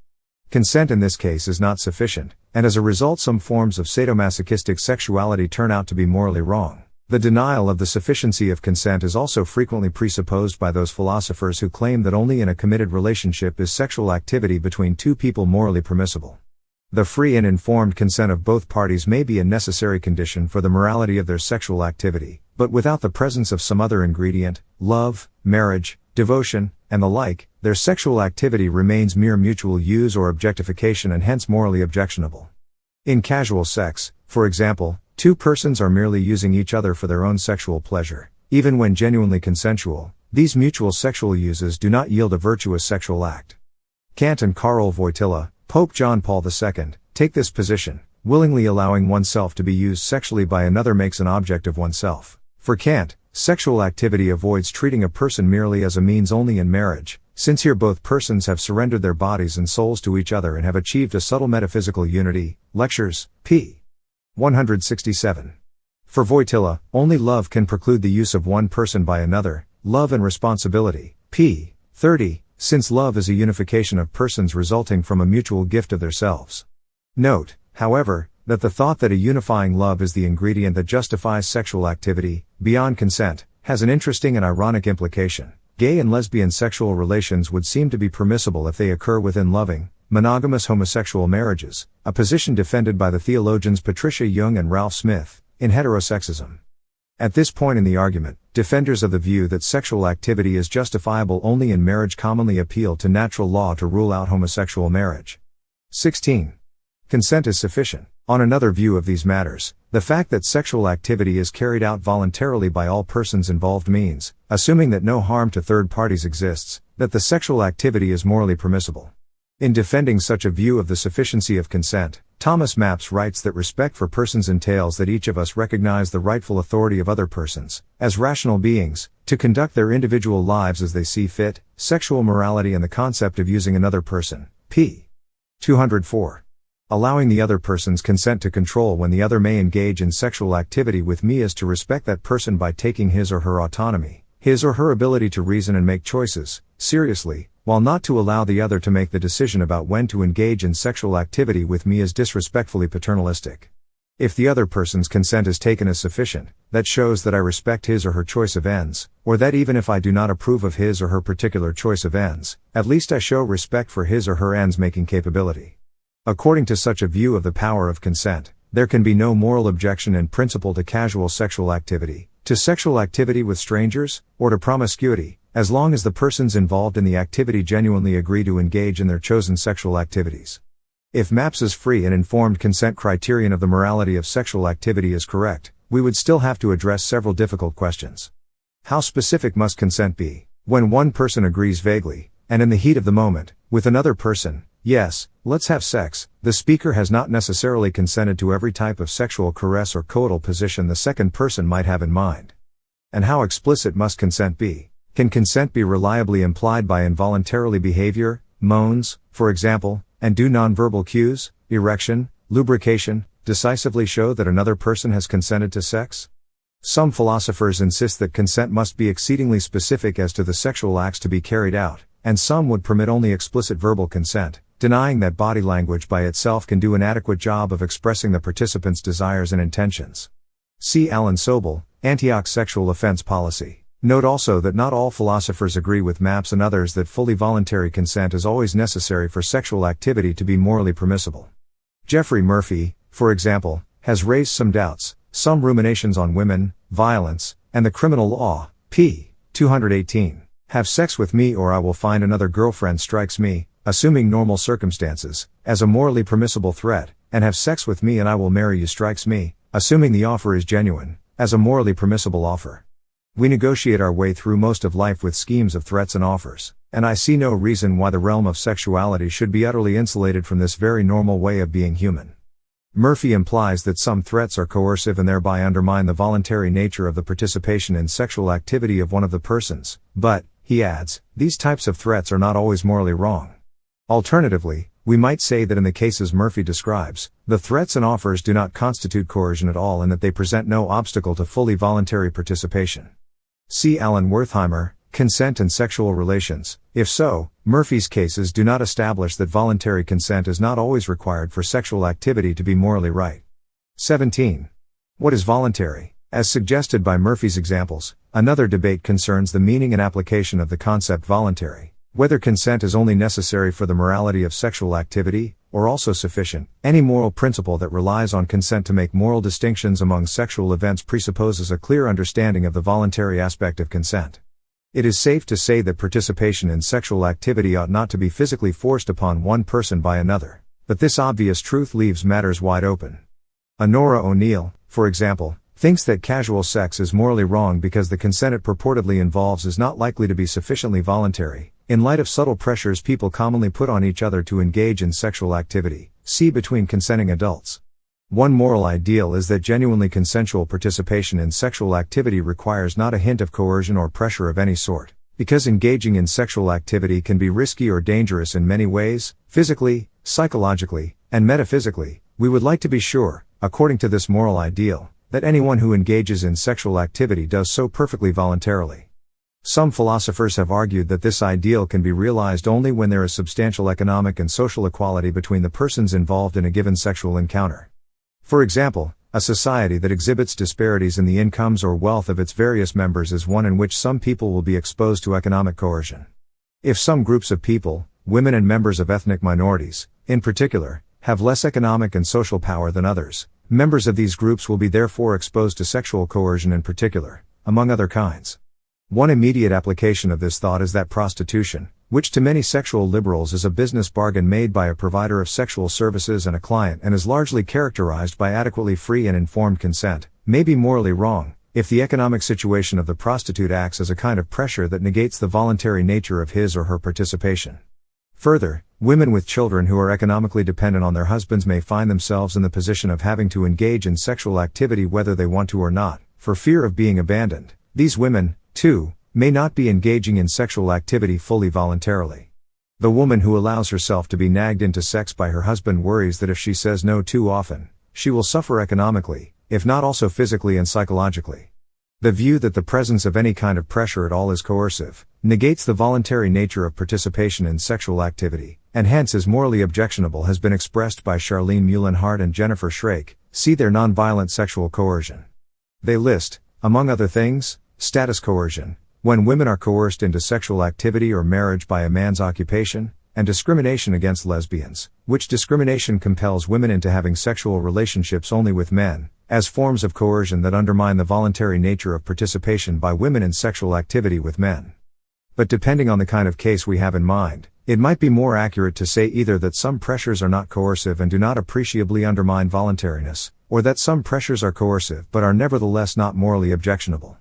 Consent in this case is not sufficient, and as a result some forms of sadomasochistic sexuality turn out to be morally wrong. The denial of the sufficiency of consent is also frequently presupposed by those philosophers who claim that only in a committed relationship is sexual activity between two people morally permissible. The free and informed consent of both parties may be a necessary condition for the morality of their sexual activity, but without the presence of some other ingredient, love, marriage, devotion, and the like, their sexual activity remains mere mutual use or objectification and hence morally objectionable. In casual sex, for example, two persons are merely using each other for their own sexual pleasure. Even when genuinely consensual, these mutual sexual uses do not yield a virtuous sexual act. Kant and Karl Wojtyla, Pope John Paul II, take this position. Willingly allowing oneself to be used sexually by another makes an object of oneself. For Kant, sexual activity avoids treating a person merely as a means only in marriage, since here both persons have surrendered their bodies and souls to each other and have achieved a subtle metaphysical unity. Lectures, p. 167. For Wojtyla, only love can preclude the use of one person by another. Love and Responsibility, p. 30, since love is a unification of persons resulting from a mutual gift of themselves. Note, however, that the thought that a unifying love is the ingredient that justifies sexual activity, beyond consent, has an interesting and ironic implication. Gay and lesbian sexual relations would seem to be permissible if they occur within loving, monogamous homosexual marriages, a position defended by the theologians Patricia Young and Ralph Smith, in Heterosexism. At this point in the argument, defenders of the view that sexual activity is justifiable only in marriage commonly appeal to natural law to rule out homosexual marriage. 16. Consent is sufficient. On another view of these matters, the fact that sexual activity is carried out voluntarily by all persons involved means, assuming that no harm to third parties exists, that the sexual activity is morally permissible. In defending such a view of the sufficiency of consent, Thomas Mapps writes that respect for persons entails that each of us recognize the rightful authority of other persons, as rational beings, to conduct their individual lives as they see fit. Sexual morality and the concept of using another person, p. 204. Allowing the other person's consent to control when the other may engage in sexual activity with me is to respect that person by taking his or her autonomy, his or her ability to reason and make choices, seriously, while not to allow the other to make the decision about when to engage in sexual activity with me is disrespectfully paternalistic. If the other person's consent is taken as sufficient, that shows that I respect his or her choice of ends, or that even if I do not approve of his or her particular choice of ends, at least I show respect for his or her ends-making capability. According to such a view of the power of consent, there can be no moral objection in principle to casual sexual activity, to sexual activity with strangers, or to promiscuity, as long as the persons involved in the activity genuinely agree to engage in their chosen sexual activities. If MAPS's free and informed consent criterion of the morality of sexual activity is correct, we would still have to address several difficult questions. How specific must consent be? When one person agrees vaguely, and in the heat of the moment, with another person, yes, let's have sex, the speaker has not necessarily consented to every type of sexual caress or coital position the second person might have in mind. And how explicit must consent be? Can consent be reliably implied by involuntarily behavior, moans, for example, and do nonverbal cues, erection, lubrication, decisively show that another person has consented to sex? Some philosophers insist that consent must be exceedingly specific as to the sexual acts to be carried out, and some would permit only explicit verbal consent, denying that body language by itself can do an adequate job of expressing the participant's desires and intentions. See Alan Soble, Antioch Sexual Offense Policy. Note also that not all philosophers agree with MAPS and others that fully voluntary consent is always necessary for sexual activity to be morally permissible. Geoffrey Murphy, for example, has raised some doubts, some ruminations on women, violence, and the criminal law, p. 218. Have sex with me or I will find another girlfriend strikes me, assuming normal circumstances, as a morally permissible threat, and have sex with me and I will marry you strikes me, assuming the offer is genuine, as a morally permissible offer. We negotiate our way through most of life with schemes of threats and offers, and I see no reason why the realm of sexuality should be utterly insulated from this very normal way of being human. Murphy implies that some threats are coercive and thereby undermine the voluntary nature of the participation in sexual activity of one of the persons, but, he adds, these types of threats are not always morally wrong. Alternatively, we might say that in the cases Murphy describes, the threats and offers do not constitute coercion at all and that they present no obstacle to fully voluntary participation. See Alan Wertheimer, Consent and Sexual Relations. If so, Murphy's cases do not establish that voluntary consent is not always required for sexual activity to be morally right. 17. What is voluntary? As suggested by Murphy's examples, another debate concerns the meaning and application of the concept voluntary. Whether consent is only necessary for the morality of sexual activity, or also sufficient. Any moral principle that relies on consent to make moral distinctions among sexual events presupposes a clear understanding of the voluntary aspect of consent. It is safe to say that participation in sexual activity ought not to be physically forced upon one person by another, but this obvious truth leaves matters wide open. Honora O'Neill, for example, thinks that casual sex is morally wrong because the consent it purportedly involves is not likely to be sufficiently voluntary, in light of subtle pressures people commonly put on each other to engage in sexual activity, see between consenting adults. One moral ideal is that genuinely consensual participation in sexual activity requires not a hint of coercion or pressure of any sort, because engaging in sexual activity can be risky or dangerous in many ways, physically, psychologically, and metaphysically. We would like to be sure, according to this moral ideal, that anyone who engages in sexual activity does so perfectly voluntarily. Some philosophers have argued that this ideal can be realized only when there is substantial economic and social equality between the persons involved in a given sexual encounter. For example, a society that exhibits disparities in the incomes or wealth of its various members is one in which some people will be exposed to economic coercion. If some groups of people, women and members of ethnic minorities, in particular, have less economic and social power than others, members of these groups will be therefore exposed to sexual coercion in particular, among other kinds. One immediate application of this thought is that prostitution, which to many sexual liberals is a business bargain made by a provider of sexual services and a client and is largely characterized by adequately free and informed consent, may be morally wrong, if the economic situation of the prostitute acts as a kind of pressure that negates the voluntary nature of his or her participation. Further, women with children who are economically dependent on their husbands may find themselves in the position of having to engage in sexual activity whether they want to or not, for fear of being abandoned. These women, too, may not be engaging in sexual activity fully voluntarily. The woman who allows herself to be nagged into sex by her husband worries that if she says no too often, she will suffer economically, if not also physically and psychologically. The view that the presence of any kind of pressure at all is coercive, negates the voluntary nature of participation in sexual activity, and hence is morally objectionable has been expressed by Charlene Muhlenhart and Jennifer Schrake. See their Nonviolent Sexual Coercion. They list, among other things, status coercion, when women are coerced into sexual activity or marriage by a man's occupation, and discrimination against lesbians, which discrimination compels women into having sexual relationships only with men, as forms of coercion that undermine the voluntary nature of participation by women in sexual activity with men. But depending on the kind of case we have in mind, it might be more accurate to say either that some pressures are not coercive and do not appreciably undermine voluntariness, or that some pressures are coercive but are nevertheless not morally objectionable.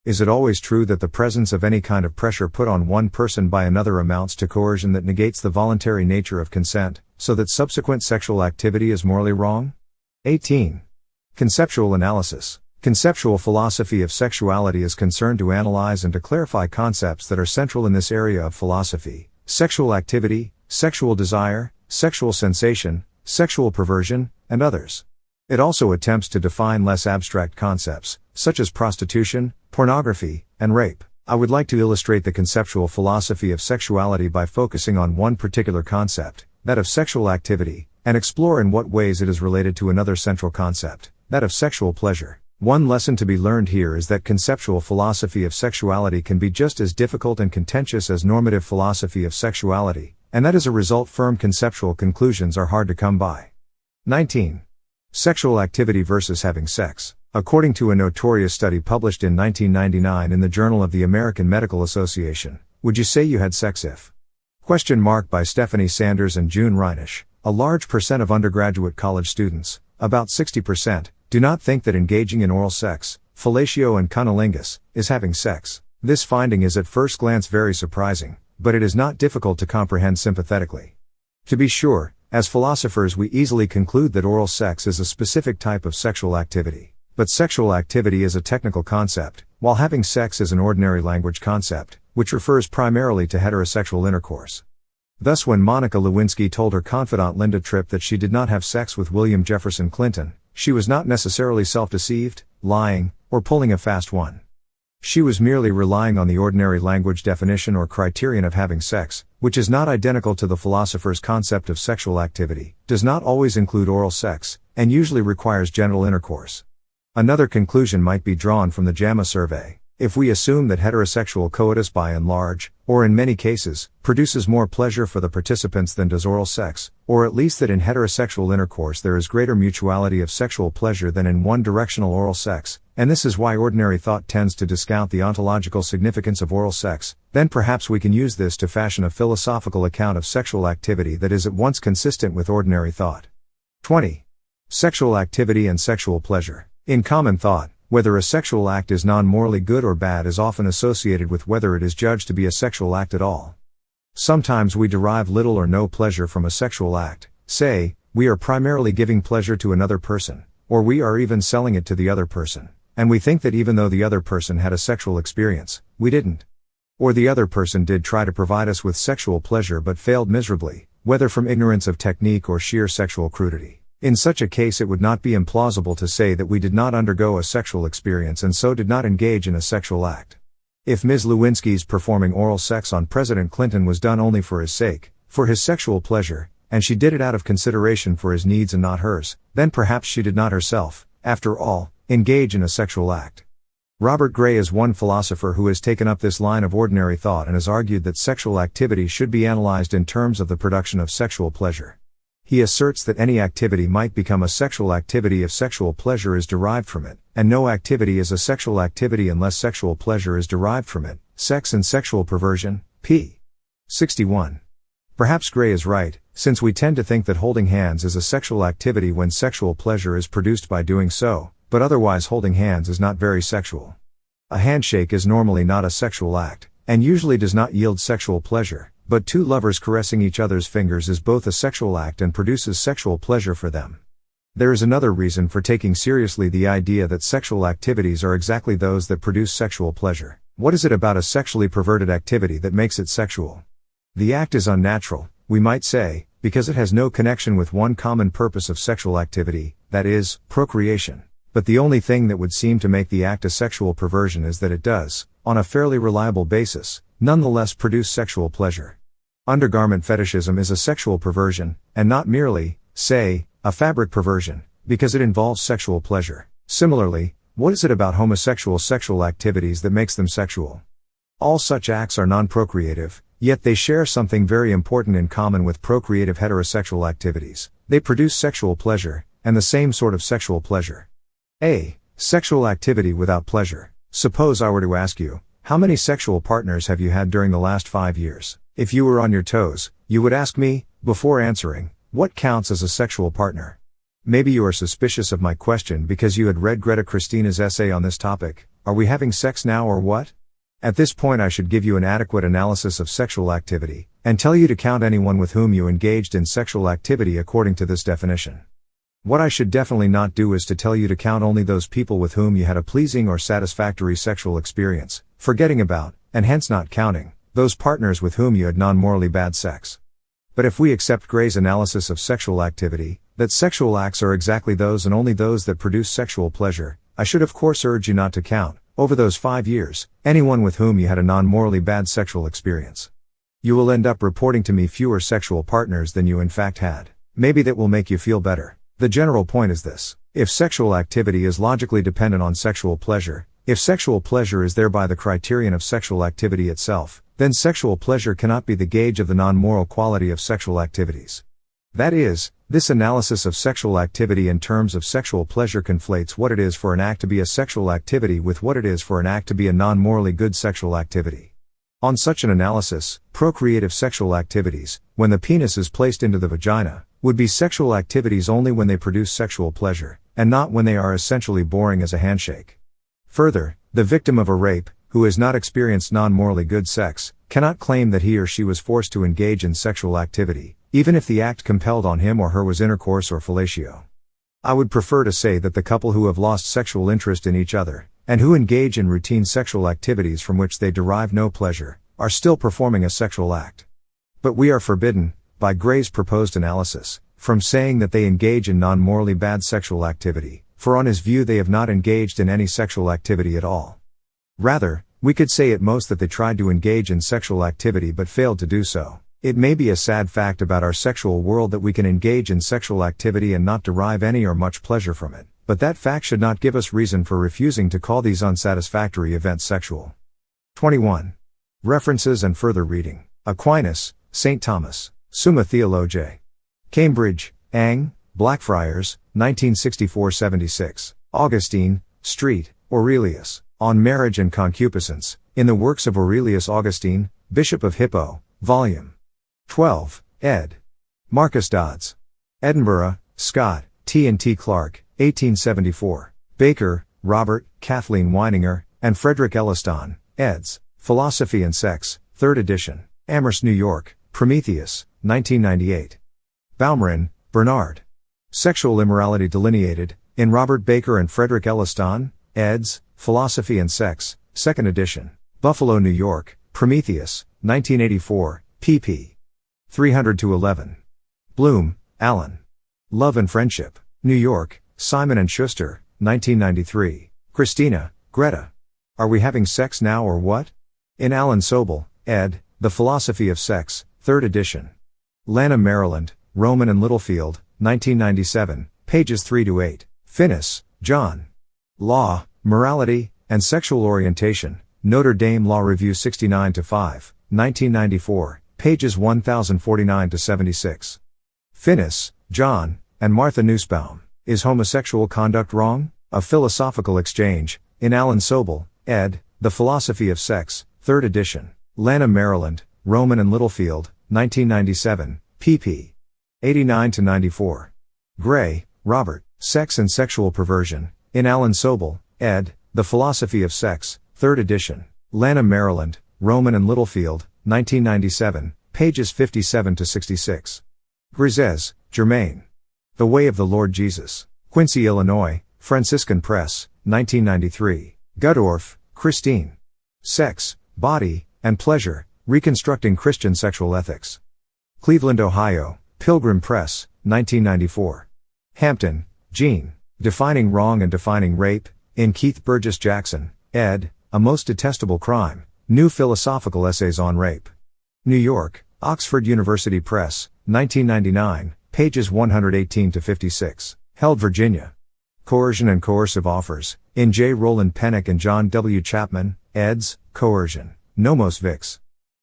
Is it always true that the presence of any kind of pressure put on one person by another amounts to coercion that negates the voluntary nature of consent, so that subsequent sexual activity is morally wrong? 18. Conceptual analysis. Conceptual philosophy of sexuality is concerned to analyze and to clarify concepts that are central in this area of philosophy: sexual activity, sexual desire, sexual sensation, sexual perversion, and others. It also attempts to define less abstract concepts, such as prostitution, pornography, and rape. I would like to illustrate the conceptual philosophy of sexuality by focusing on one particular concept, that of sexual activity, and explore in what ways it is related to another central concept, that of sexual pleasure. One lesson to be learned here is that conceptual philosophy of sexuality can be just as difficult and contentious as normative philosophy of sexuality, and that as a result firm conceptual conclusions are hard to come by. 19. Sexual activity versus having sex. According to a notorious study published in 1999 in the Journal of the American Medical Association, would you say you had sex if? By Stephanie Sanders and June Reinisch. A large percent of undergraduate college students, about 60%, do not think that engaging in oral sex, fellatio and cunnilingus, is having sex. This finding is at first glance very surprising, but it is not difficult to comprehend sympathetically. To be sure, as philosophers we easily conclude that oral sex is a specific type of sexual activity. But sexual activity is a technical concept, while having sex is an ordinary language concept, which refers primarily to heterosexual intercourse. Thus when Monica Lewinsky told her confidant Linda Tripp that she did not have sex with William Jefferson Clinton, she was not necessarily self-deceived, lying, or pulling a fast one. She was merely relying on the ordinary language definition or criterion of having sex, which is not identical to the philosopher's concept of sexual activity, does not always include oral sex, and usually requires genital intercourse. Another conclusion might be drawn from the JAMA survey. If we assume that heterosexual coitus by and large, or in many cases, produces more pleasure for the participants than does oral sex, or at least that in heterosexual intercourse there is greater mutuality of sexual pleasure than in one-directional oral sex, and this is why ordinary thought tends to discount the ontological significance of oral sex, then perhaps we can use this to fashion a philosophical account of sexual activity that is at once consistent with ordinary thought. 20. Sexual activity and sexual pleasure. In common thought, whether a sexual act is non-morally good or bad is often associated with whether it is judged to be a sexual act at all. Sometimes we derive little or no pleasure from a sexual act, say, we are primarily giving pleasure to another person, or we are even selling it to the other person, and we think that even though the other person had a sexual experience, we didn't. Or the other person did try to provide us with sexual pleasure but failed miserably, whether from ignorance of technique or sheer sexual crudity. In such a case it would not be implausible to say that we did not undergo a sexual experience and so did not engage in a sexual act. If Ms. Lewinsky's performing oral sex on President Clinton was done only for his sake, for his sexual pleasure, and she did it out of consideration for his needs and not hers, then perhaps she did not herself, after all, engage in a sexual act. Robert Gray is one philosopher who has taken up this line of ordinary thought and has argued that sexual activity should be analyzed in terms of the production of sexual pleasure. He asserts that any activity might become a sexual activity if sexual pleasure is derived from it, and no activity is a sexual activity unless sexual pleasure is derived from it. Sex and Sexual Perversion, p. 61. Perhaps Gray is right, since we tend to think that holding hands is a sexual activity when sexual pleasure is produced by doing so, but otherwise holding hands is not very sexual. A handshake is normally not a sexual act, and usually does not yield sexual pleasure. But two lovers caressing each other's fingers is both a sexual act and produces sexual pleasure for them. There is another reason for taking seriously the idea that sexual activities are exactly those that produce sexual pleasure. What is it about a sexually perverted activity that makes it sexual? The act is unnatural, we might say, because it has no connection with one common purpose of sexual activity, that is, procreation. But the only thing that would seem to make the act a sexual perversion is that it does, on a fairly reliable basis, nonetheless produce sexual pleasure. Undergarment fetishism is a sexual perversion, and not merely, say, a fabric perversion, because it involves sexual pleasure. Similarly, what is it about homosexual sexual activities that makes them sexual? All such acts are non-procreative, yet they share something very important in common with procreative heterosexual activities. They produce sexual pleasure, and the same sort of sexual pleasure. A. Sexual activity without pleasure. Suppose I were to ask you, how many sexual partners have you had during the last 5 years? If you were on your toes, you would ask me, before answering, what counts as a sexual partner? Maybe you are suspicious of my question because you had read Greta Christina's essay on this topic, Are We Having Sex Now or What? At this point I should give you an adequate analysis of sexual activity, and tell you to count anyone with whom you engaged in sexual activity according to this definition. What I should definitely not do is to tell you to count only those people with whom you had a pleasing or satisfactory sexual experience, forgetting about, and hence not counting, those partners with whom you had non-morally bad sex. But if we accept Gray's analysis of sexual activity, that sexual acts are exactly those and only those that produce sexual pleasure, I should of course urge you not to count, over those 5 years, anyone with whom you had a non-morally bad sexual experience. You will end up reporting to me fewer sexual partners than you in fact had. Maybe that will make you feel better. The general point is this: if sexual activity is logically dependent on sexual pleasure, if sexual pleasure is thereby the criterion of sexual activity itself, then sexual pleasure cannot be the gauge of the non-moral quality of sexual activities. That is, this analysis of sexual activity in terms of sexual pleasure conflates what it is for an act to be a sexual activity with what it is for an act to be a non-morally good sexual activity. On such an analysis, procreative sexual activities, when the penis is placed into the vagina, would be sexual activities only when they produce sexual pleasure, and not when they are essentially boring as a handshake. Further, the victim of a rape, who has not experienced non-morally good sex, cannot claim that he or she was forced to engage in sexual activity, even if the act compelled on him or her was intercourse or fellatio. I would prefer to say that the couple who have lost sexual interest in each other, and who engage in routine sexual activities from which they derive no pleasure, are still performing a sexual act. But we are forbidden, by Gray's proposed analysis, from saying that they engage in non-morally bad sexual activity, for on his view they have not engaged in any sexual activity at all. Rather, we could say at most that they tried to engage in sexual activity but failed to do so. It may be a sad fact about our sexual world that we can engage in sexual activity and not derive any or much pleasure from it, but that fact should not give us reason for refusing to call these unsatisfactory events sexual. 21. References and further reading. Aquinas, St. Thomas, Summa Theologiae. Cambridge, Ang, Blackfriars, 1964-76. Augustine, Street, Aurelius, On Marriage and Concupiscence, in the works of Aurelius Augustine, Bishop of Hippo, Vol. 12, ed. Marcus Dodds. Edinburgh, Scott, T&T Clark, 1874. Baker, Robert, Kathleen Weininger, and Frederick Elliston, eds. Philosophy and Sex, 3rd edition. Amherst, New York, Prometheus, 1998. Baumrin, Bernard. Sexual Immorality Delineated, in Robert Baker and Frederick Elliston, eds. Philosophy and Sex, 2nd edition. Buffalo, New York, Prometheus, 1984, pp. 300-11. Bloom, Alan. Love and Friendship. New York, Simon & Schuster, 1993. Christina, Greta. Are We Having Sex Now or What? In Alan Soble, ed., The Philosophy of Sex, 3rd edition. Lanham, Maryland, Rowman and Littlefield, 1997, pages 3-8. Finnis, John. Law, Morality, and Sexual Orientation, Notre Dame Law Review 69-5, 1994, pages 1049-76. Finnis, John, and Martha Nussbaum. Is Homosexual Conduct Wrong? A Philosophical Exchange, in Alan Soble, ed., The Philosophy of Sex, 3rd edition. Lanham, Maryland, Rowman and Littlefield, 1997, pp. 89-94. Gray, Robert. Sex and Sexual Perversion, in Alan Soble, ed., The Philosophy of Sex, 3rd edition. Lanham, Maryland, Rowman and Littlefield, 1997, pages 57-66. Grisez, Germain. The Way of the Lord Jesus. Quincy, Illinois, Franciscan Press, 1993. Guttorf, Christine. Sex, Body, and Pleasure, Reconstructing Christian Sexual Ethics. Cleveland, Ohio, Pilgrim Press, 1994. Hampton, Jean. Defining Wrong and Defining Rape, in Keith Burgess Jackson, ed., A Most Detestable Crime, New Philosophical Essays on Rape. New York, Oxford University Press, 1999, pages 118-56. Held, Virginia. Coercion and Coercive Offers, in J. Roland Pennock and John W. Chapman, eds., Coercion, Nomos Vix.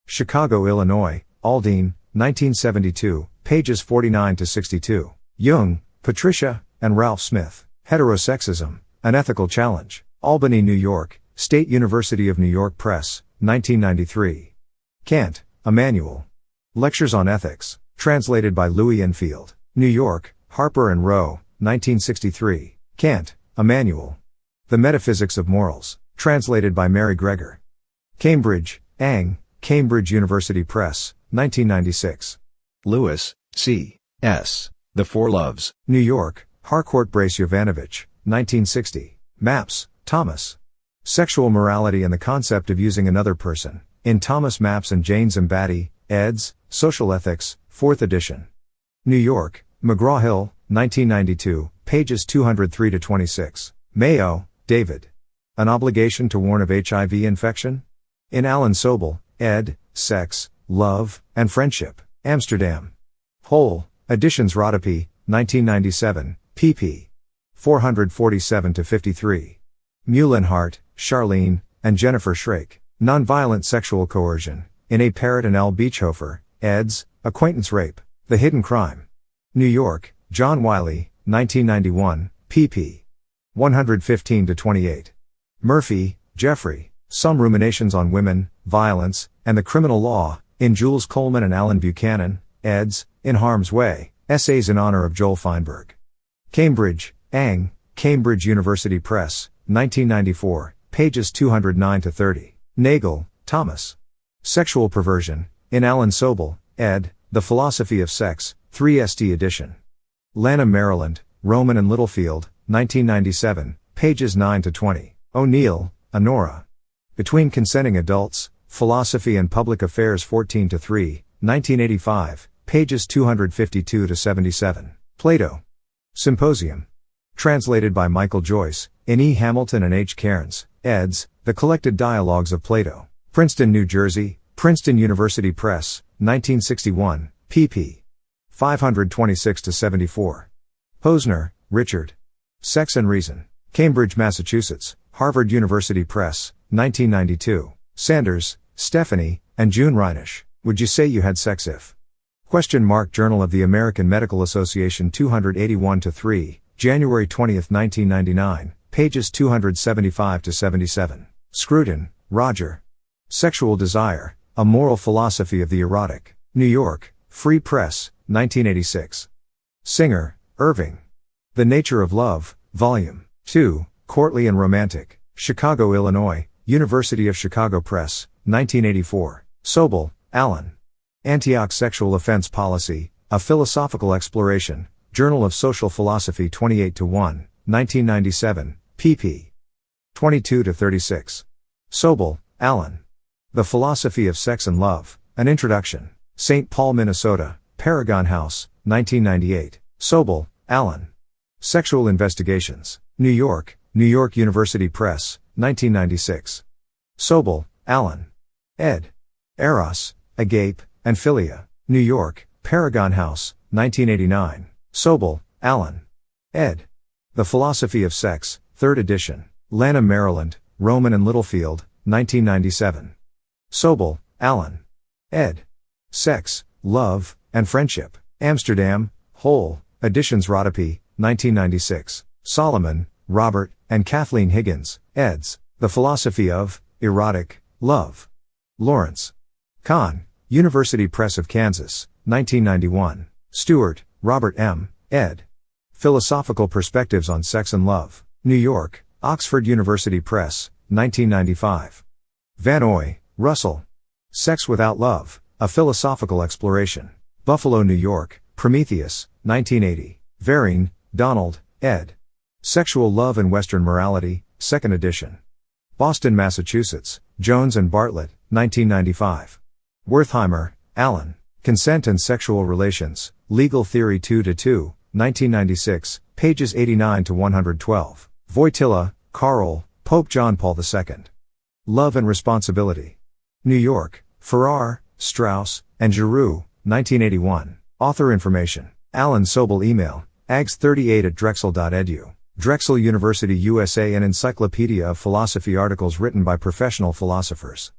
Chicago, Illinois, Aldine, 1972, pages 49-62. Jung, Patricia, and Ralph Smith. Heterosexism, An Ethical Challenge. Albany, New York, State University of New York Press, 1993. Kant, Immanuel. Lectures on Ethics. Translated by Louis Enfield. New York, Harper and Row, 1963. Kant, Immanuel. The Metaphysics of Morals. Translated by Mary Gregor. Cambridge, Ang, Cambridge University Press, 1996. Lewis, C. S. The Four Loves. New York, Harcourt Brace Jovanovich, 1960. Mapps, Thomas. Sexual Morality and the Concept of Using Another Person, in Thomas Mapps and Jane Zambatti, eds., Social Ethics, 4th edition. New York, McGraw-Hill, 1992, pages 203-26. Mayo, David. An Obligation to Warn of HIV Infection? In Alan Soble, ed., Sex, Love, and Friendship, Amsterdam. Hole, Editions Rodopi, 1997, pp. 447-53. Muhlenhart, Charlene, and Jennifer Schrake. Nonviolent Sexual Coercion, in A. Parrott and L. Beechhofer, eds., Acquaintance Rape, The Hidden Crime. New York, John Wiley, 1991, pp. 115-28. Murphy, Jeffrey. Some Ruminations on Women, Violence, and the Criminal Law, in Jules Coleman and Alan Buchanan, eds., In Harm's Way, Essays in Honor of Joel Feinberg. Cambridge, Ang, Cambridge University Press, 1994, pages 209-30. Nagel, Thomas. Sexual Perversion, in Alan Soble, ed., The Philosophy of Sex, 3st edition. Lanham, Maryland, Rowman and Littlefield, 1997, pages 9-20. O'Neill, Honora. Between Consenting Adults, Philosophy and Public Affairs 14-3, 1985, pages 252-77. Plato. Symposium. Translated by Michael Joyce, in E. Hamilton and H. Cairns, eds., The Collected Dialogues of Plato. Princeton, New Jersey, Princeton University Press, 1961, pp. 526-74. Posner, Richard. Sex and Reason. Cambridge, Massachusetts, Harvard University Press, 1992. Sanders, Stephanie, and June Reinisch. Would you say you had sex if? ? Journal of the American Medical Association 281-3, January 20, 1999, pages 275-77. Scruton, Roger. Sexual Desire, A Moral Philosophy of the Erotic. New York, Free Press, 1986. Singer, Irving. The Nature of Love, Volume 2, Courtly and Romantic. Chicago, Illinois, University of Chicago Press, 1984. Soble, Alan. Antioch Sexual Offense Policy, A Philosophical Exploration, Journal of Social Philosophy 28-1, 1997, pp. 22-36. Soble, Alan. The Philosophy of Sex and Love, An Introduction. St. Paul, Minnesota, Paragon House, 1998. Soble, Alan. Sexual Investigations. New York, New York University Press, 1996. Soble, Alan. Ed. Eros, Agape, and Philia. New York, Paragon House, 1989. Soble, Alan. Ed. The Philosophy of Sex, 3rd edition. Lanham, Maryland, Rowman and Littlefield, 1997. Soble, Alan. Ed. Sex, Love, and Friendship. Amsterdam, Hole, Editions Rodopi, 1996. Solomon, Robert, and Kathleen Higgins, eds. The Philosophy of Erotic Love. Lawrence. Kahn, University Press of Kansas, 1991. Stewart, Robert M., ed. Philosophical Perspectives on Sex and Love. New York, Oxford University Press, 1995. Vanoy, Russell. Sex Without Love, A Philosophical Exploration. Buffalo, New York, Prometheus, 1980. Vereen, Donald, ed. Sexual Love and Western Morality, 2nd edition. Boston, Massachusetts, Jones and Bartlett, 1995. Wertheimer, Alan. Consent and Sexual Relations, Legal Theory 2-2, 1996, pages 89 to 112. Wojtyla, Karol, Pope John Paul II. Love and Responsibility. New York, Farrar, Straus, and Giroux, 1981. Author information. Alan Soble email, ags38@drexel.edu. Drexel University USA, an encyclopedia of philosophy articles written by professional philosophers.